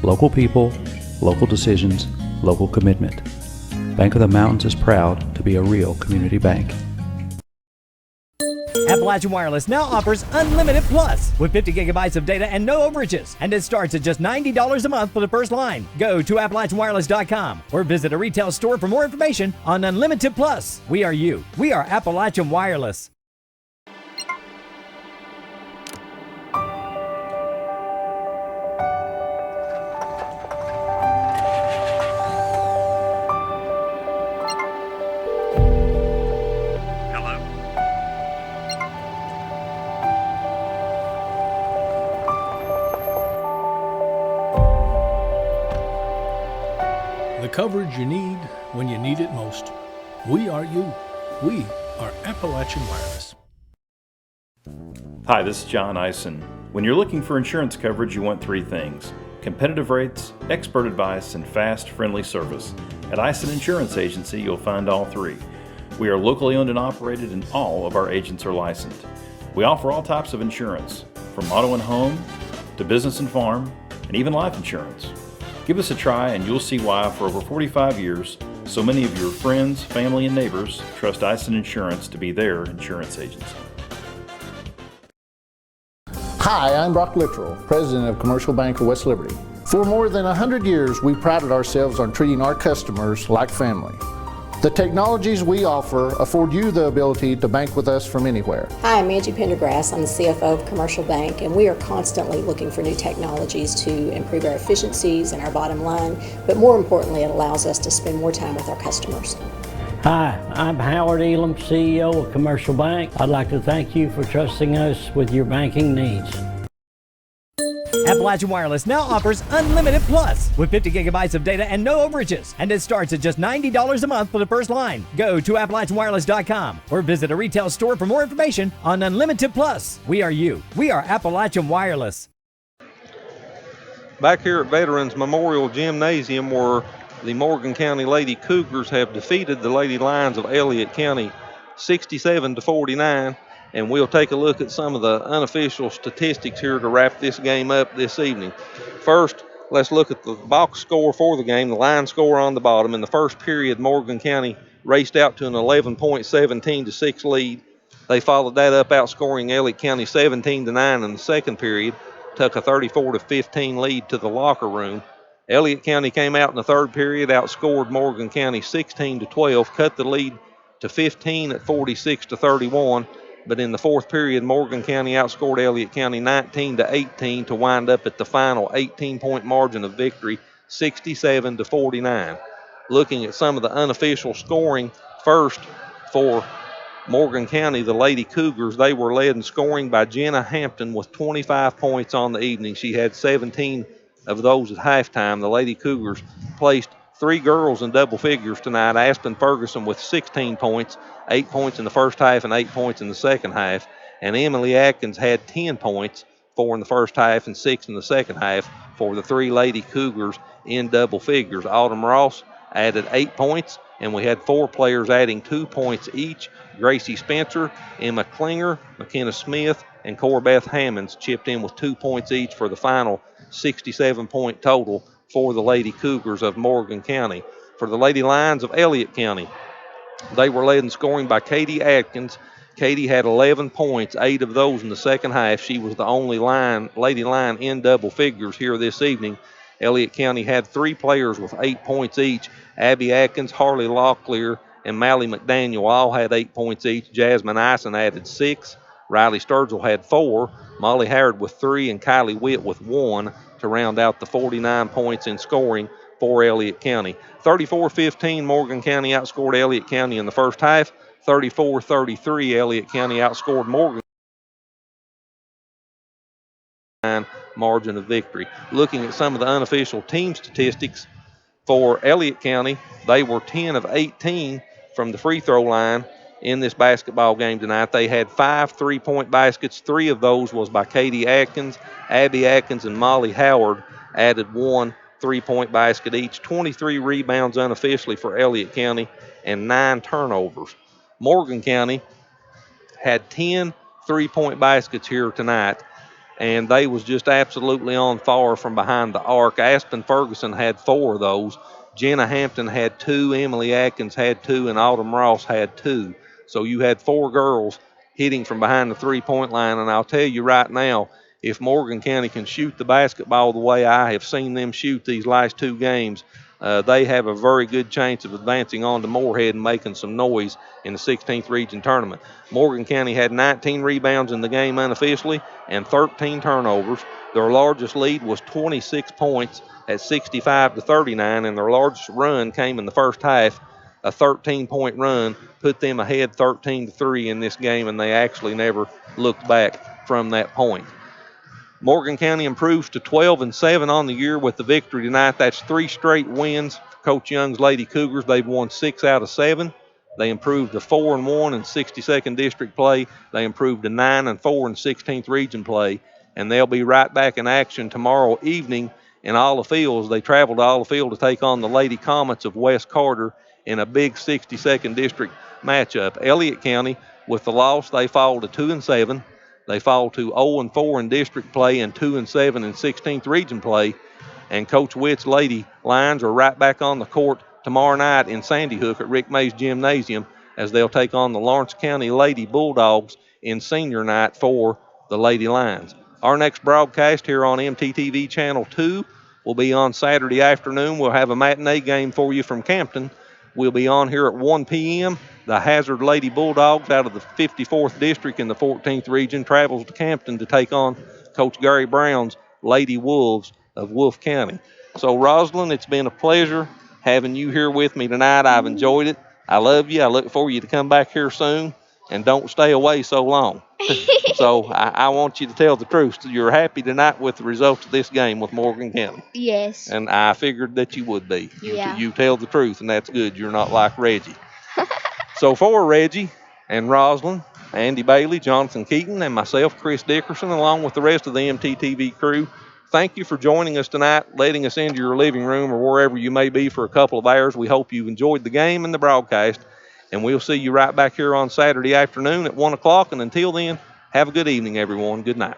Local people, local decisions, local commitment. Bank of the Mountains is proud to be a real community bank. Appalachian Wireless now offers Unlimited Plus with 50 gigabytes of data and no overages. And it starts at just $90 a month for the first line. Go to AppalachianWireless.com or visit a retail store for more information on Unlimited Plus. We are you. We are Appalachian Wireless. The coverage you need when you need it most. We are you. We are Appalachian Wireless. Hi, this is John Eisen. When you're looking for insurance coverage, you want 3 things: competitive rates, expert advice, and fast, friendly service. At Eisen Insurance Agency, you'll find all 3. We are locally owned and operated, and all of our agents are licensed. We offer all types of insurance, from auto and home to business and farm, and even life insurance. Give us a try and you'll see why for over 45 years, so many of your friends, family, and neighbors trust Eisen Insurance to be their insurance agency. Hi, I'm Brock Littrell, President of Commercial Bank of West Liberty. For more than 100 years, we prided ourselves on treating our customers like family. The technologies we offer afford you the ability to bank with us from anywhere. Hi, I'm Angie Pendergrass. I'm the CFO of Commercial Bank, and we are constantly looking for new technologies to improve our efficiencies and our bottom line, but more importantly, it allows us to spend more time with our customers. Hi, I'm Howard Elam, CEO of Commercial Bank. I'd like to thank you for trusting us with your banking needs. Appalachian Wireless now offers Unlimited Plus with 50 gigabytes of data and no overages. And it starts at just $90 a month for the first line. Go to AppalachianWireless.com or visit a retail store for more information on Unlimited Plus. We are you. We are Appalachian Wireless. Back here at Veterans Memorial Gymnasium, where the Morgan County Lady Cougars have defeated the Lady Lions of Elliott County 67-49. And we'll take a look at some of the unofficial statistics here to wrap this game up this evening. First, let's look at the box score for the game, the line score on the bottom. In the first period, Morgan County raced out to an 11-17-6 lead. They followed that up, outscoring Elliott County 17-9 in the second period, took a 34-15 lead to the locker room. Elliott County came out in the third period, outscored Morgan County 16-12, cut the lead to 15 at 46-31. But in the fourth period, Morgan County outscored Elliott County 19-18 to wind up at the final 18-point margin of victory, 67-49. Looking at some of the unofficial scoring, first for Morgan County, the Lady Cougars, they were led in scoring by Jenna Hampton with 25 points on the evening. She had 17 of those at halftime. The Lady Cougars placed 3 girls in double figures tonight. Aspen Ferguson with 16 points, 8 points in the first half and 8 points in the second half. And Emily Atkins had 10 points, 4 in the first half and 6 in the second half for the 3 Lady Cougars in double figures. Autumn Ross added 8 points, and we had 4 players adding 2 points each. Gracie Spencer, Emma Klinger, McKenna Smith, and Corbeth Hammonds chipped in with 2 points each for the final 67-point total for the Lady Cougars of Morgan County. For the Lady Lions of Elliott County, they were led in scoring by Katie Atkins. Katie had 11 points, 8 of those in the second half. She was the only Lady Lion in double figures here this evening. Elliott County had 3 players with 8 points each. Abby Atkins, Harley Locklear, and Mally McDaniel all had 8 points each. Jasmine Ison added 6. Riley Sturgill had 4. Molly Howard with 3 and Kylie Witt with 1 to round out the 49 points in scoring for Elliott County. 34-15, Morgan County outscored Elliott County in the first half. 34-33, Elliott County outscored Morgan margin of victory. Looking at some of the unofficial team statistics for Elliott County, they were 10 of 18 from the free throw line in this basketball game tonight. They had 5 3-point baskets. 3 of those was by Katie Atkins. Abby Atkins and Molly Howard added 1 3-point basket each. 23 rebounds unofficially for Elliott County and 9 turnovers. Morgan County had 10 3-point baskets here tonight, and they was just absolutely on fire from behind the arc. Aspen Ferguson had 4 of those. Jenna Hampton had 2, Emily Atkins had 2, and Autumn Ross had 2. So you had 4 girls hitting from behind the 3-point line, and I'll tell you right now, if Morgan County can shoot the basketball the way I have seen them shoot these last 2 games, they have a very good chance of advancing on to Moorhead and making some noise in the 16th region tournament. Morgan County had 19 rebounds in the game unofficially and 13 turnovers. Their largest lead was 26 points at 65-39, and their largest run came in the first half. A 13-point run put them ahead 13-3 in this game, and they actually never looked back from that point. Morgan County improves to 12-7 on the year with the victory tonight. That's 3 straight wins for Coach Young's Lady Cougars. They've won 6 out of 7. They improved to 4-1 in 62nd district play. They improved to 9-4 in 16th region play. And they'll be right back in action tomorrow evening in Olive Fields. They travel to Olive Field to take on the Lady Comets of West Carter in a big 62nd district matchup. Elliott County, with the loss, they fall to 2-7. They fall to 0-4 in district play and 2-7 in 16th region play. And Coach Witt's Lady Lions are right back on the court tomorrow night in Sandy Hook at Rick Mays Gymnasium as they'll take on the Lawrence County Lady Bulldogs in senior night for the Lady Lions. Our next broadcast here on MTTV Channel 2 will be on Saturday afternoon. We'll have a matinee game for you from Campton. We'll be on here at 1 p.m. The Hazard Lady Bulldogs out of the 54th District in the 14th Region travels to Campton to take on Coach Gary Brown's Lady Wolves of Wolfe County. So, Rosalind, it's been a pleasure having you here with me tonight. I've enjoyed it. I love you. I look for you to come back here soon, and don't stay away so long. So, I want you to tell the truth. You're happy tonight with the results of this game with Morgan County? Yes. And I figured that you would be. Yeah. You tell the truth, and that's good. You're not like Reggie. So for Reggie and Rosalind, Andy Bailey, Jonathan Keaton, and myself, Chris Dickerson, along with the rest of the MTTV crew, thank you for joining us tonight, letting us into your living room or wherever you may be for a couple of hours. We hope you've enjoyed the game and the broadcast, and we'll see you right back here on Saturday afternoon at 1 o'clock. And until then, have a good evening, everyone. Good night.